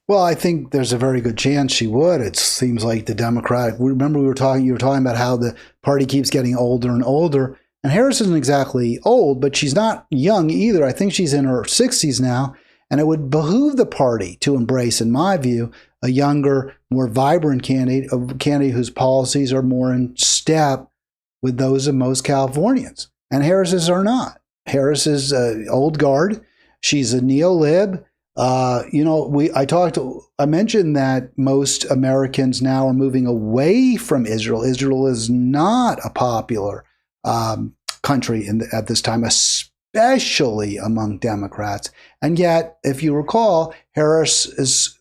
Well, I think there's a very good chance she would. It seems like the Democratic. Remember, you were talking about how the party keeps getting older and older. And Harris isn't exactly old, but she's not young either. I think she's in her 60s now. And it would behoove the party to embrace, in my view, a younger, more vibrant candidate, a candidate whose policies are more in step with those of most Californians. And Harris's are not. Harris is old guard. She's a neo-lib. I mentioned that most Americans now are moving away from Israel. Israel is not a popular country at this time, especially among Democrats. And yet, if you recall, Harris has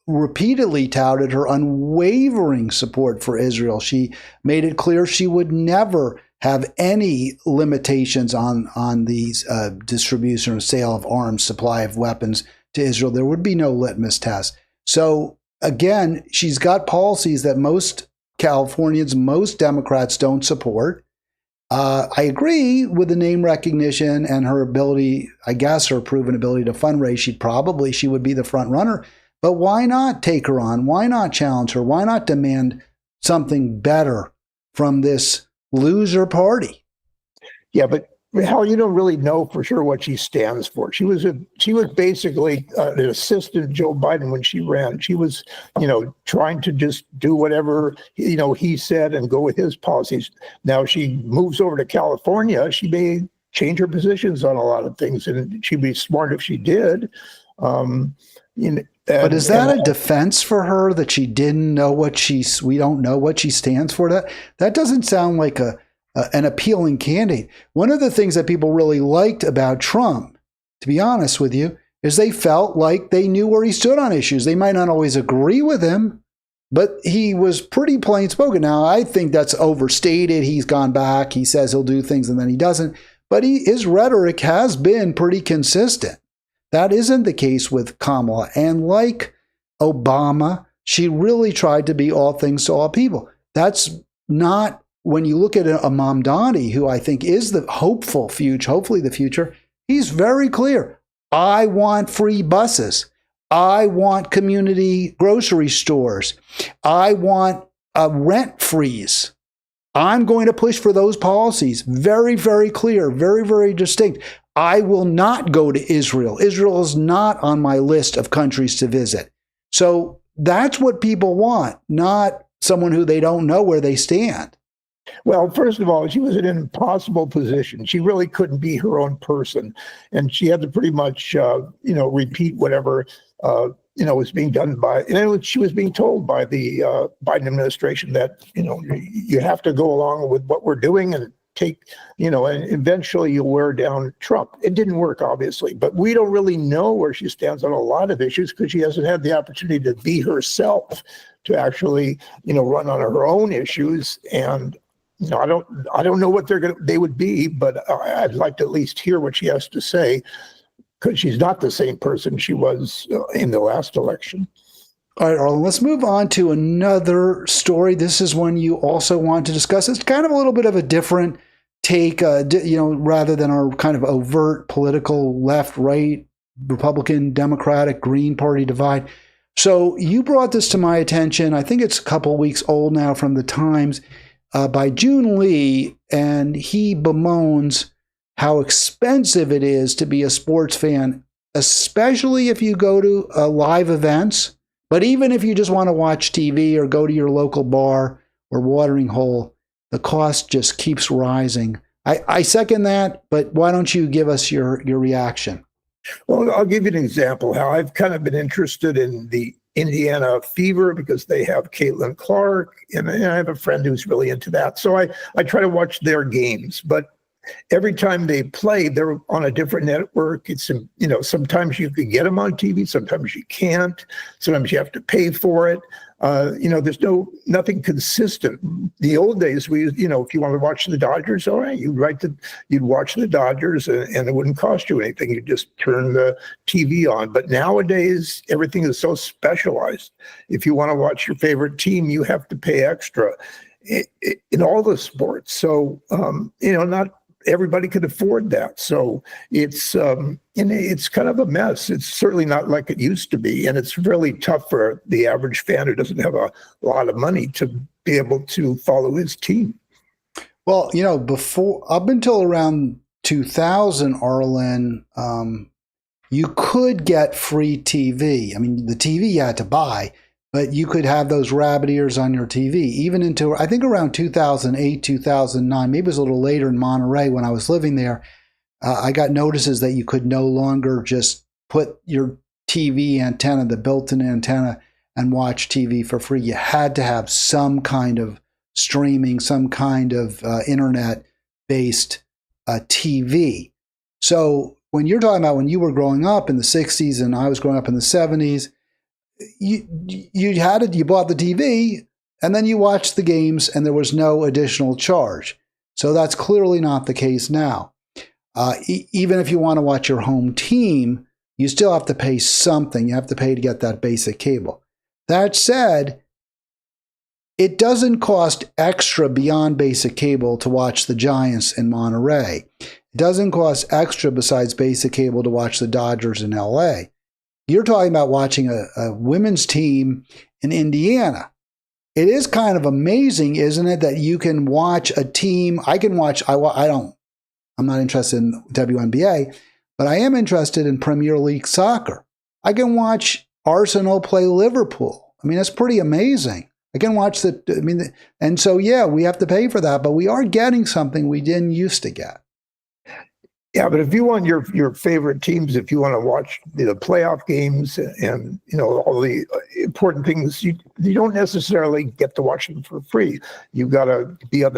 repeatedly touted her unwavering support for Israel. She made it clear she would never have any limitations on these distribution or sale of arms, supply of weapons to Israel. There would be no litmus test. So again, she's got policies that most Californians, most Democrats don't support. I agree with the name recognition and her ability, I guess her proven ability to fundraise. She would be the front runner. But why not take her on? Why not challenge her? Why not demand something better from this loser party? Yeah, but Hal, you don't really know for sure what she stands for. She was basically an assistant to Joe Biden when she ran. She was, trying to just do whatever, he said and go with his policies. Now she moves over to California. She may change her positions on a lot of things, and she'd be smart if she did. But is that a defense for her that she didn't know we don't know what she stands for? That doesn't sound like an appealing candidate. One of the things that people really liked about Trump, to be honest with you, is they felt like they knew where he stood on issues. They might not always agree with him, but he was pretty plain spoken. Now, I think that's overstated. He's gone back. He says he'll do things and then he doesn't. But his rhetoric has been pretty consistent. That isn't the case with Kamala. And like Obama, she really tried to be all things to all people. That's not. When you look at a Mamdani, who I think is the hopefully the future, he's very clear. I want free buses. I want community grocery stores. I want a rent freeze. I'm going to push for those policies. Very, very clear, very, very distinct. I will not go to Israel. Israel is not on my list of countries to visit. So that's what people want, not someone who they don't know where they stand. Well, first of all, she was in an impossible position. She really couldn't be her own person. And she had to pretty much, repeat whatever, was being done she was being told by the Biden administration that, you have to go along with what we're doing and take, and eventually you'll wear down Trump. It didn't work, obviously, but we don't really know where she stands on a lot of issues because she hasn't had the opportunity to be herself, to actually, run on her own issues. And I don't know what they would be, but I'd like to at least hear what she has to say, because she's not the same person she was in the last election. All right, Arlen, let's move on to another story. This is one you also want to discuss. It's kind of a little bit of a different take, rather than our kind of overt political left, right, Republican, Democratic, Green Party divide. So you brought this to my attention. I think it's a couple weeks old now, from the Times. By June Lee, and he bemoans how expensive it is to be a sports fan, especially if you go to live events. But even if you just want to watch TV or go to your local bar or watering hole, the cost just keeps rising. I second that, but why don't you give us your reaction? Well, I'll give you an example how I've kind of been interested in the Indiana Fever because they have Caitlin Clark, and I have a friend who's really into that. So I try to watch their games, but every time they play, they're on a different network. It's, sometimes you can get them on TV, sometimes you can't. Sometimes you have to pay for it. There's nothing consistent. The old days, if you want to watch the Dodgers, all right, you'd watch the Dodgers, and it wouldn't cost you anything. You just turn the TV on. But nowadays, everything is so specialized. If you want to watch your favorite team, you have to pay extra in all the sports. So, not everybody could afford that. So it's kind of a mess. It's certainly not like it used to be. And it's really tough for the average fan who doesn't have a lot of money to be able to follow his team. Well, up until around 2000, Arlen, you could get free TV. I mean, the TV you had to buy, but you could have those rabbit ears on your TV, even into, I think, around 2008, 2009, maybe it was a little later in Monterey when I was living there. I got notices that you could no longer just put your TV antenna, the built-in antenna, and watch TV for free. You had to have some kind of streaming, some kind of internet-based TV. So when you're talking about when you were growing up in the 60s and I was growing up in the 70s, you bought the TV and then you watched the games and there was no additional charge. So that's clearly not the case now. Even if you want to watch your home team, you still have to pay something. You have to pay to get that basic cable. That said, it doesn't cost extra beyond basic cable to watch the Giants in Monterey. It doesn't cost extra besides basic cable to watch the Dodgers in LA. You're talking about watching a women's team in Indiana. It is kind of amazing, isn't it, that you can watch a team. I'm not interested in WNBA, but I am interested in Premier League soccer. I can watch Arsenal play Liverpool. I mean, that's pretty amazing. I can watch and so, yeah, we have to pay for that, but we are getting something we didn't used to get. Yeah, but if you want your favorite teams, if you want to watch the playoff games and all the important things, you don't necessarily get to watch them for free. You've got to be on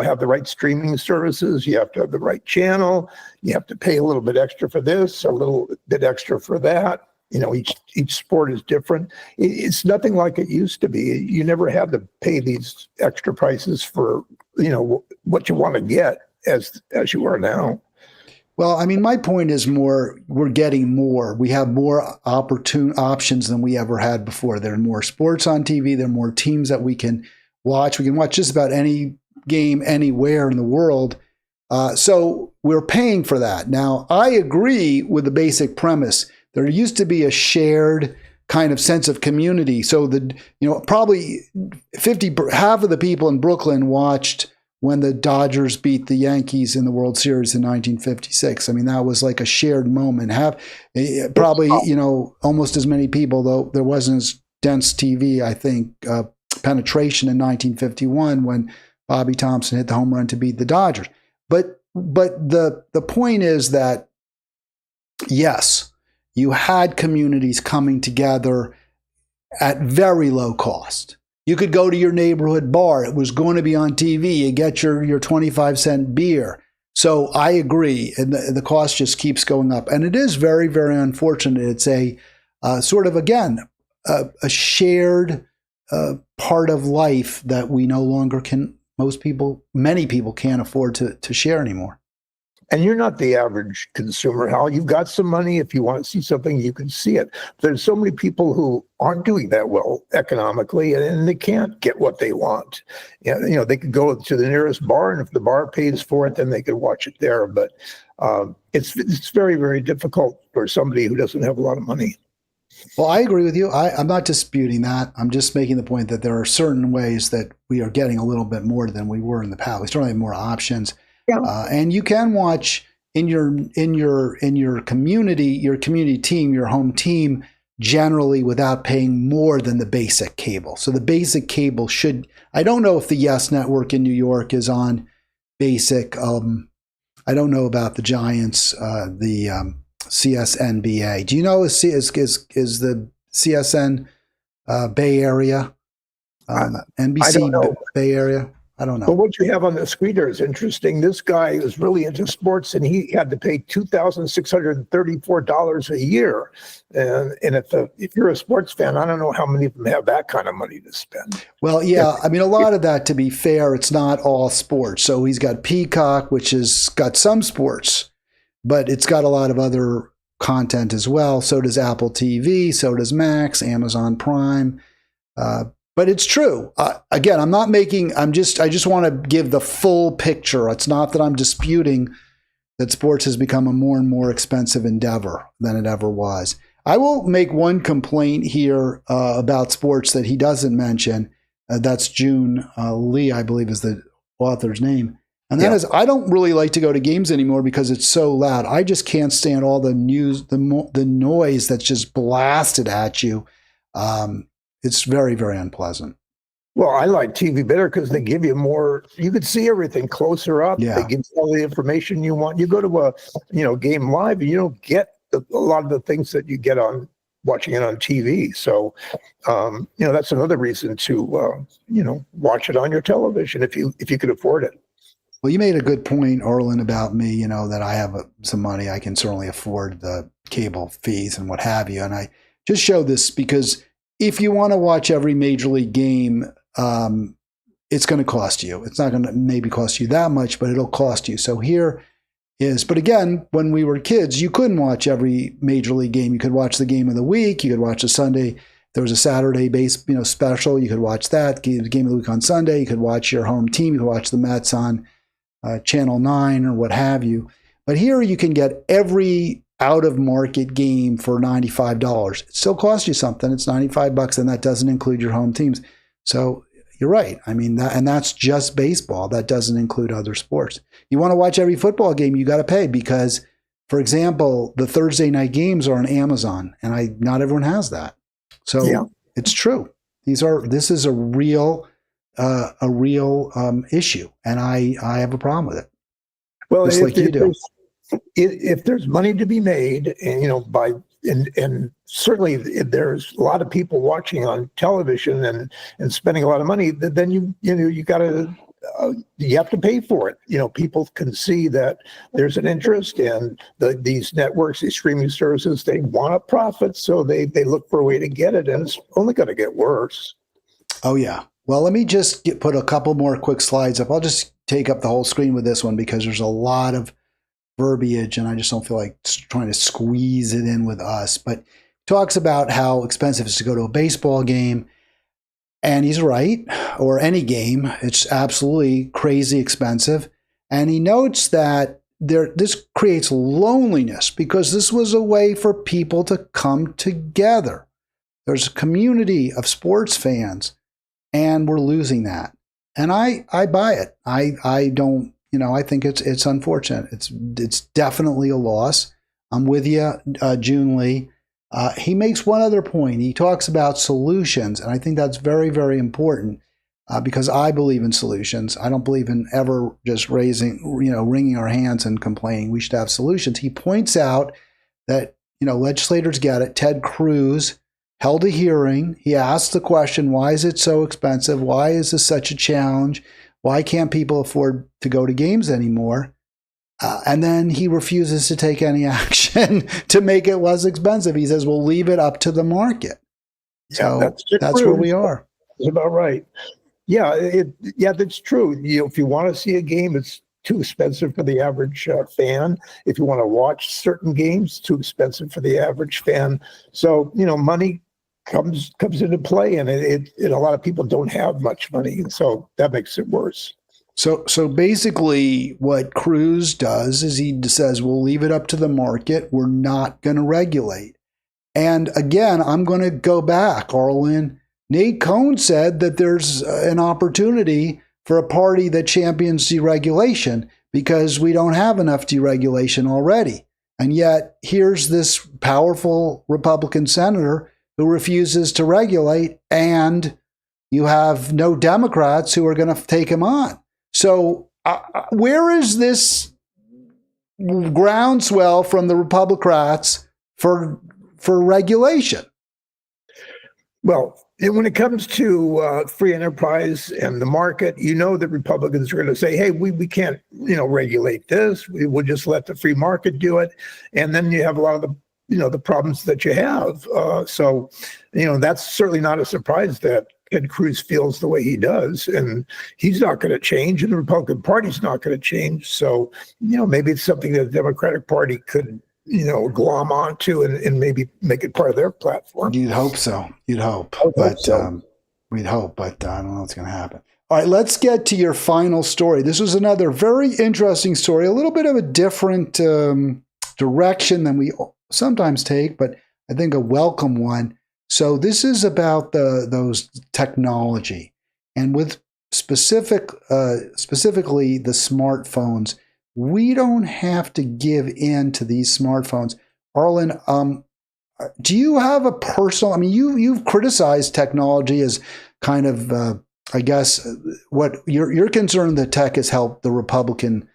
have the right streaming services. You have to have the right channel. You have to pay a little bit extra for this, a little bit extra for that. Each sport is different. It's nothing like it used to be. You never had to pay these extra prices for what you want to get as you are now. Well, I mean, my point is we're getting more. We have more options than we ever had before. There are more sports on TV. There are more teams that we can watch. We can watch just about any game anywhere in the world. So we're paying for that. Now, I agree with the basic premise. There used to be a shared kind of sense of community. So probably half of the people in Brooklyn watched when the Dodgers beat the Yankees in the World Series in 1956. I mean, that was like a shared moment. Probably, almost as many people, though there wasn't as dense TV, I think, penetration in 1951 when Bobby Thompson hit the home run to beat the Dodgers. But the point is that, yes, you had communities coming together at very low cost. You could go to your neighborhood bar. It was going to be on TV. You get your 25-cent beer. So I agree. And the cost just keeps going up. And it is very, very unfortunate. It's a sort of, again, a shared part of life that we no longer many people can't afford to share anymore. And you're not the average consumer, Hal. You've got some money. If you want to see something, you can see it. There's so many people who aren't doing that well economically, and they can't get what they want. They could go to the nearest bar, and if the bar pays for it, then they could watch it there. But it's very, very difficult for somebody who doesn't have a lot of money. Well, I agree with you. I'm not disputing that. I'm just making the point that there are certain ways that we are getting a little bit more than we were in the past. We certainly have more options. Yeah. And you can watch in your community team, your home team, generally without paying more than the basic cable. So the basic cable I don't know if the Yes Network in New York is on basic. I don't know about the Giants, the CSNBA. Do you know is the CSN Bay Area, NBC Bay Area? I don't know. But what you have on the screen there is interesting. This guy is really into sports, and he had to pay $2,634 a year. And if you're a sports fan, I don't know how many of them have that kind of money to spend. Well, yeah, I mean, a lot of that, to be fair, it's not all sports. So he's got Peacock, which has got some sports, but it's got a lot of other content as well. So does Apple TV, so does Max, Amazon Prime. But it's true. Again, I just want to give the full picture. It's not that I'm disputing that sports has become a more and more expensive endeavor than it ever was. I will make one complaint here about sports that he doesn't mention. That's June Lee, I believe is the author's name. And that is, I don't really like to go to games anymore because it's so loud. I just can't stand all the news, the noise that's just blasted at you. It's very, very unpleasant. Well, I like TV better because they give you more. You could see everything closer up. Yeah. They give you all the information you want. You go to a game live, and you don't get a lot of the things that you get on watching it on TV. So, that's another reason to watch it on your television if you could afford it. Well, you made a good point, Arlen, about me. That I have some money. I can certainly afford the cable fees and what have you. And I just show this because if you want to watch every major league game, it's going to cost you. It's not going to maybe cost you that much, but it'll cost you. So here is, but again, when we were kids, you couldn't watch every major league game. You could watch the game of the week. You could watch a Sunday. There was a Saturday base, special. You could watch that game of the week on Sunday. You could watch your home team. You could watch the Mets on Channel 9 or what have you. But here you can get every out-of-market game for $95. It still costs you something. It's $95, and that doesn't include your home teams. So you're right. I mean, that's just baseball. That doesn't include other sports. You want to watch every football game, you got to pay because, for example, the Thursday night games are on Amazon, and not everyone has that. So It's true. This is a real issue, and I have a problem with it. Well, just like you do. If there's money to be made, and certainly there's a lot of people watching on television and spending a lot of money, then you have to pay for it. People can see that there's an interest, and these networks, these streaming services, they want a profit, so they look for a way to get it, and it's only going to get worse. Oh yeah. Well, let me just put a couple more quick slides up. I'll just take up the whole screen with this one because there's a lot of verbiage, and I just don't feel like trying to squeeze it in with us. But talks about how expensive it is to go to a baseball game, and he's right, or any game. It's absolutely crazy expensive. And he notes that this creates loneliness because this was a way for people to come together. There's a community of sports fans, and we're losing that. And I buy it. I don't. I think it's unfortunate. It's definitely a loss. I'm with you, June Lee. He makes one other point. He talks about solutions, and I think that's very, very important because I believe in solutions. I don't believe in ever just wringing our hands and complaining. We should have solutions. He points out that legislators get it. Ted Cruz held a hearing. He asked the question, why is it so expensive? Why is this such a challenge? Why can't people afford to go to games anymore? And then he refuses to take any action to make it less expensive. He says, we'll leave it up to the market. So that's where we are. That's about right. Yeah, that's true. If you want to see a game, it's too expensive for the average fan. If you want to watch certain games, too expensive for the average fan. So, money comes into play, and a lot of people don't have much money, and so that makes it worse. So basically what Cruz does is he says, we'll leave it up to the market. We're not going to regulate. And again, I'm going to go back, Arlen. Nate Cohn said that there's an opportunity for a party that champions deregulation because we don't have enough deregulation already. And yet here's this powerful Republican senator who refuses to regulate, and you have no Democrats who are going to take him on. So where is this groundswell from the RepubloCrats for regulation? Well, when it comes to free enterprise and the market, you know that Republicans are going to say, hey, we can't, regulate this. We'll just let the free market do it. And then you have a lot of the problems that you have. So that's certainly not a surprise that Ted Cruz feels the way he does. And he's not going to change, and the Republican Party's not going to change. So, maybe it's something that the Democratic Party could glom onto and maybe make it part of their platform. You'd hope so. You'd hope. We'd hope, but I don't know what's going to happen. All right, let's get to your final story. This was another very interesting story, a little bit of a different direction than we sometimes take, but I think a welcome one. So this is about those technology, and with specifically the smartphones. We don't have to give in to these smartphones. Arlen, do you have a personal, you've criticized technology as kind of, I guess, what you're concerned that tech has helped the Republican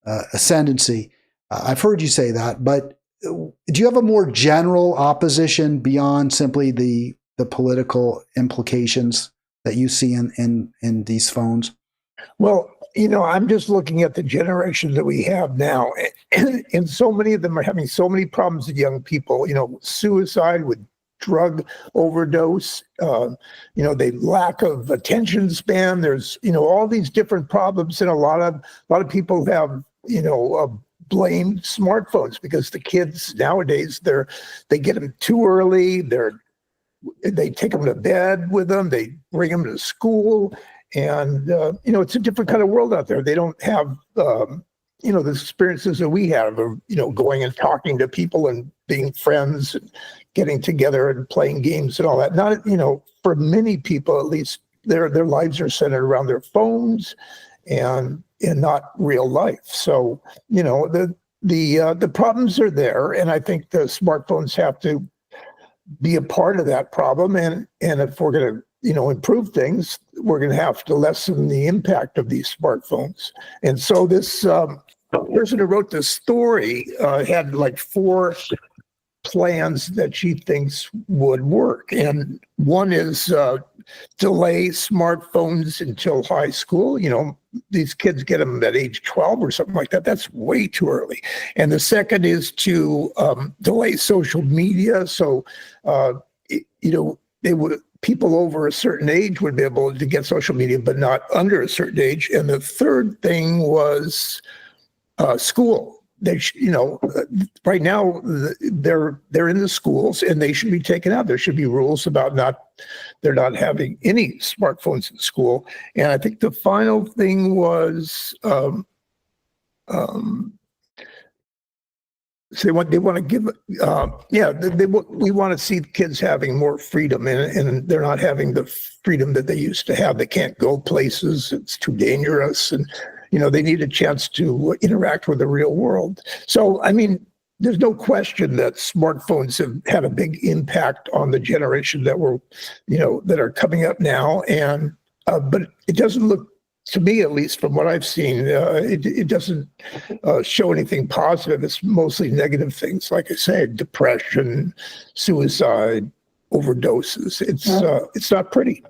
ascendancy. I've heard you say that, but do you have a more general opposition beyond simply the political implications that you see in these phones? Well, I'm just looking at the generation that we have now, and so many of them are having so many problems with young people, suicide, with drug overdose, the lack of attention span. There's, all these different problems, and a lot of people have, blamed smartphones because the kids nowadays, they get them too early. They take them to bed with them. They bring them to school. And, it's a different kind of world out there. They don't have, the experiences that we have of, going and talking to people and being friends and getting together and playing games and all that. Not, for many people, at least, their lives are centered around their phones and not real life. So, the problems are there. And I think the smartphones have to be a part of that problem. And if we're going to, improve things, we're going to have to lessen the impact of these smartphones. And so this person who wrote this story had like 4 plans that she thinks would work. And one is delay smartphones until high school. These kids get them at age 12 or something like that. That's way too early. And the second is to delay social media. So, people over a certain age would be able to get social media, but not under a certain age. And the third thing was school. They, right now they're in the schools and they should be taken out. There should be rules about they're not having any smartphones in school. And I think the final thing was so they want to give, we want to see kids having more freedom, and they're not having the freedom that they used to have. They can't go places; it's too dangerous, and they need a chance to interact with the real world. So, there's no question that smartphones have had a big impact on the generation that that are coming up now, and but it doesn't look, to me, at least from what I've seen, it doesn't show anything positive. It's mostly negative things, like I said, depression, suicide, overdoses. It's not pretty.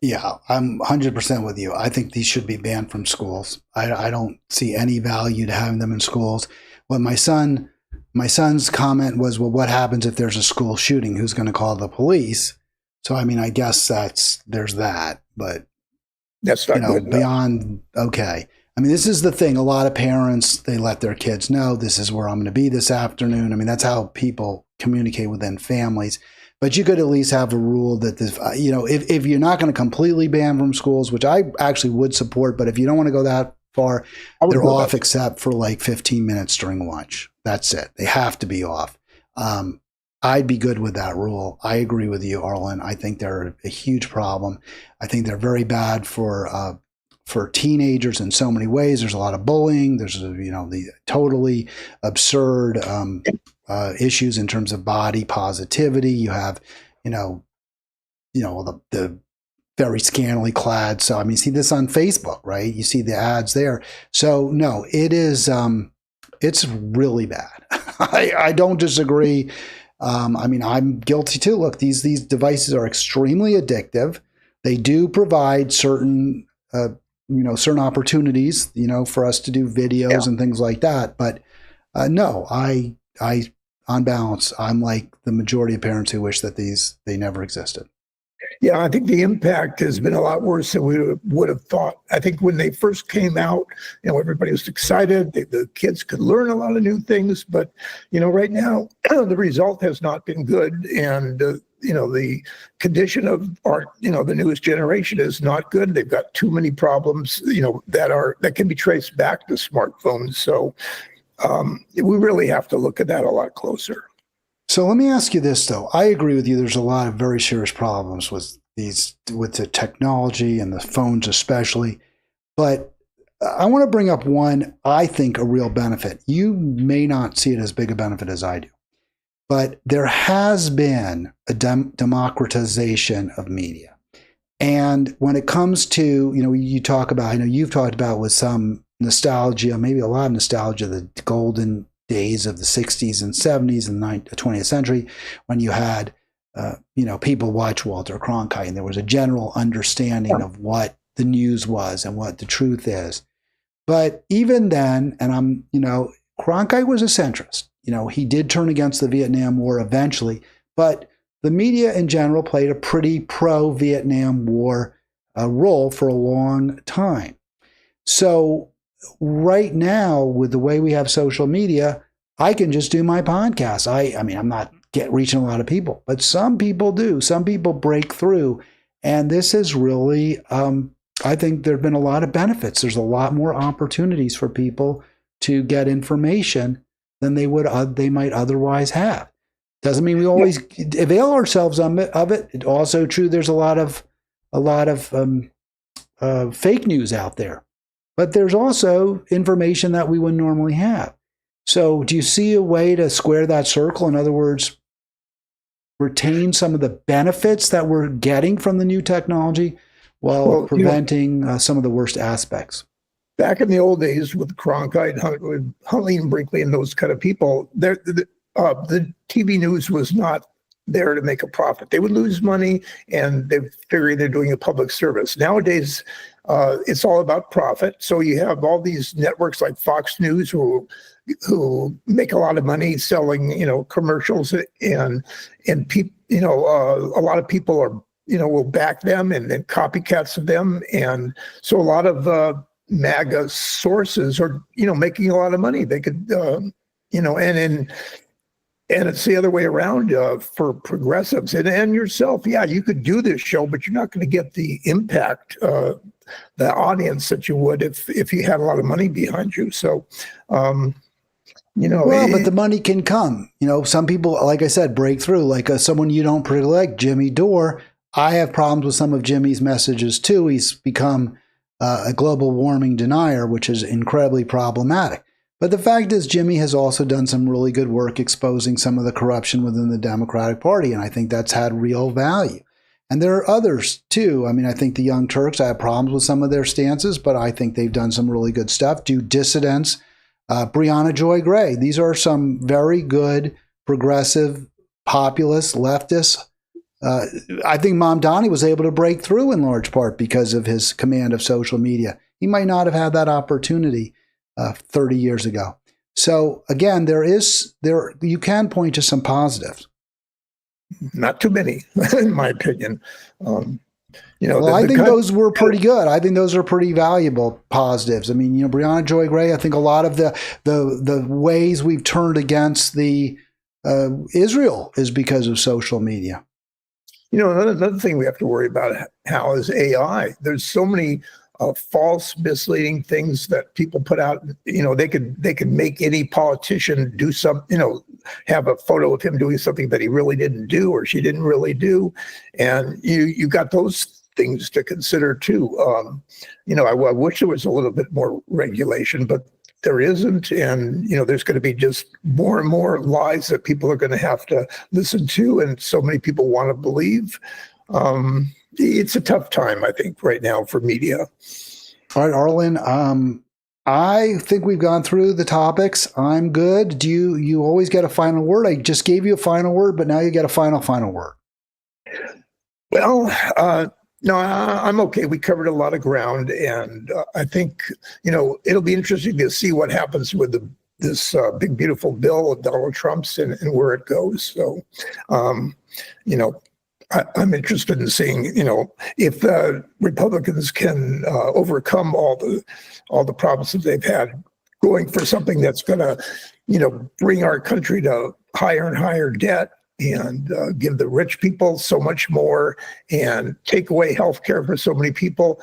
Yeah, I'm 100% with you. I think these should be banned from schools. I don't see any value to having them in schools. When my son's comment was, well, what happens if there's a school shooting? Who's going to call the police? So, I guess there's that, but that's not good beyond, okay. This is the thing. A lot of parents, they let their kids know this is where I'm going to be this afternoon. That's how people communicate within families. But you could at least have a rule that this, if you're not going to completely ban from schools, which I actually would support, but if you don't want to go that far, they're off except for like 15 minutes during lunch. That's it. They have to be off. I'd be good with that rule. I agree with you, Arlen. I think they're a huge problem. I think they're very bad for teenagers in so many ways. There's a lot of bullying. There's the totally absurd issues in terms of body positivity. You have the very scantily clad. So you see this on Facebook, right? You see the ads there. So no, it is it's really bad. I don't disagree. I mean, I'm guilty too. Look, these devices are extremely addictive. They do provide certain, certain opportunities, for us to do videos and things like that. But no, I, on balance, I'm like the majority of parents who wish that they never existed. Yeah, I think the impact has been a lot worse than we would have thought. I think when they first came out, everybody was excited. The kids could learn a lot of new things. But, right now, the result has not been good. And, the condition of our, the newest generation is not good. They've got too many problems, that can be traced back to smartphones. So we really have to look at that a lot closer. So let me ask you this, though. I agree with you. There's a lot of very serious problems with the technology and the phones especially. But I want to bring up one, I think, a real benefit. You may not see it as big a benefit as I do. But there has been a democratization of media. And when it comes to, you talk about, I know you've talked about with some nostalgia, maybe a lot of nostalgia, the golden days of the 60s and 70s and the 20th century, when you had, people watch Walter Cronkite and there was a general understanding of what the news was and what the truth is. But even then, and Cronkite was a centrist. He did turn against the Vietnam War eventually, but the media in general played a pretty pro-Vietnam War role for a long time. So right now, with the way we have social media, I can just do my podcast. I mean, I'm not reaching a lot of people, but some people do. Some people break through. And this is really, I think there have been a lot of benefits. There's a lot more opportunities for people to get information than they might otherwise have. Doesn't mean we always avail ourselves of it. It's also true there's a lot of fake news out there. But there's also information that we wouldn't normally have. So do you see a way to square that circle? In other words, retain some of the benefits that we're getting from the new technology while preventing some of the worst aspects? Back in the old days with Cronkite, Huntley and Brinkley and those kind of people, the TV news was not there to make a profit. They would lose money and they figure they're doing a public service. Nowadays, it's all about profit. So you have all these networks like Fox News who make a lot of money selling, commercials and people, a lot of people are, will back them and then copycats of them. And so a lot of MAGA sources are, making a lot of money. They could, and it's the other way around for progressives and yourself. Yeah, you could do this show, but you're not going to get the impact, the audience that you would if you had a lot of money behind you. So, but the money can come. Some people, like I said, break through. Like someone you don't particularly like, Jimmy Dore. I have problems with some of Jimmy's messages too. He's become a global warming denier, which is incredibly problematic. But the fact is, Jimmy has also done some really good work exposing some of the corruption within the Democratic Party, and I think that's had real value. And there are others, too. I mean, I think the Young Turks, I have problems with some of their stances, but I think they've done some really good stuff. Do dissidents, Brianna Joy Gray. These are some very good, progressive, populist, leftists. I think Mamdani was able to break through in large part because of his command of social media. He might not have had that opportunity 30 years ago. So again, you can point to some positives. Not too many, in my opinion. I think those were pretty good. I think those are pretty valuable positives. I mean, Brianna Joy Gray, I think a lot of the ways we've turned against the Israel is because of social media. Another thing we have to worry about, Hal, is AI. There's so many false, misleading things that people put out. They could make any politician do something, have a photo of him doing something that he really didn't do or she didn't really do. And you got those things to consider too. I wish there was a little bit more regulation, but there isn't. And, there's going to be just more and more lies that people are going to have to listen to. And so many people want to believe. It's a tough time, I think, right now for media. All right, Arlen, I think we've gone through the topics. I'm good. Do you always get a final word? I just gave you a final word, but now you get a final word. Well, no, I'm okay. We covered a lot of ground, and I think, it'll be interesting to see what happens with this big, beautiful bill of Donald Trump's and where it goes. So, I'm interested in seeing, if the Republicans can overcome all the problems that they've had, going for something that's going to, bring our country to higher and higher debt and give the rich people so much more and take away health care for so many people.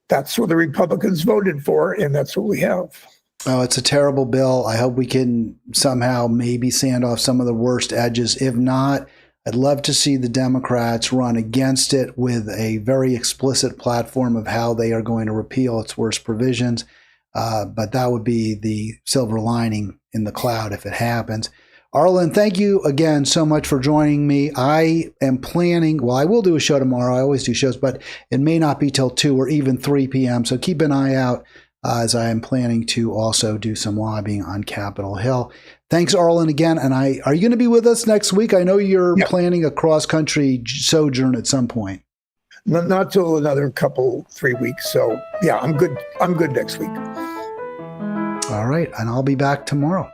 That's what the Republicans voted for, and that's what we have. Oh, it's a terrible bill. I hope we can somehow maybe sand off some of the worst edges. If not, I'd love to see the Democrats run against it with a very explicit platform of how they are going to repeal its worst provisions. But that would be the silver lining in the cloud if it happens. Arlen, thank you again so much for joining me. I am planning, well, I will do a show tomorrow. I always do shows, but it may not be till 2 or even 3 p.m. So keep an eye out as I am planning to also do some lobbying on Capitol Hill. Thanks, Arlen, again. And are you going to be with us next week? I know you're planning a cross-country sojourn at some point. Not till another 3 weeks. So yeah, I'm good. I'm good next week. All right. And I'll be back tomorrow.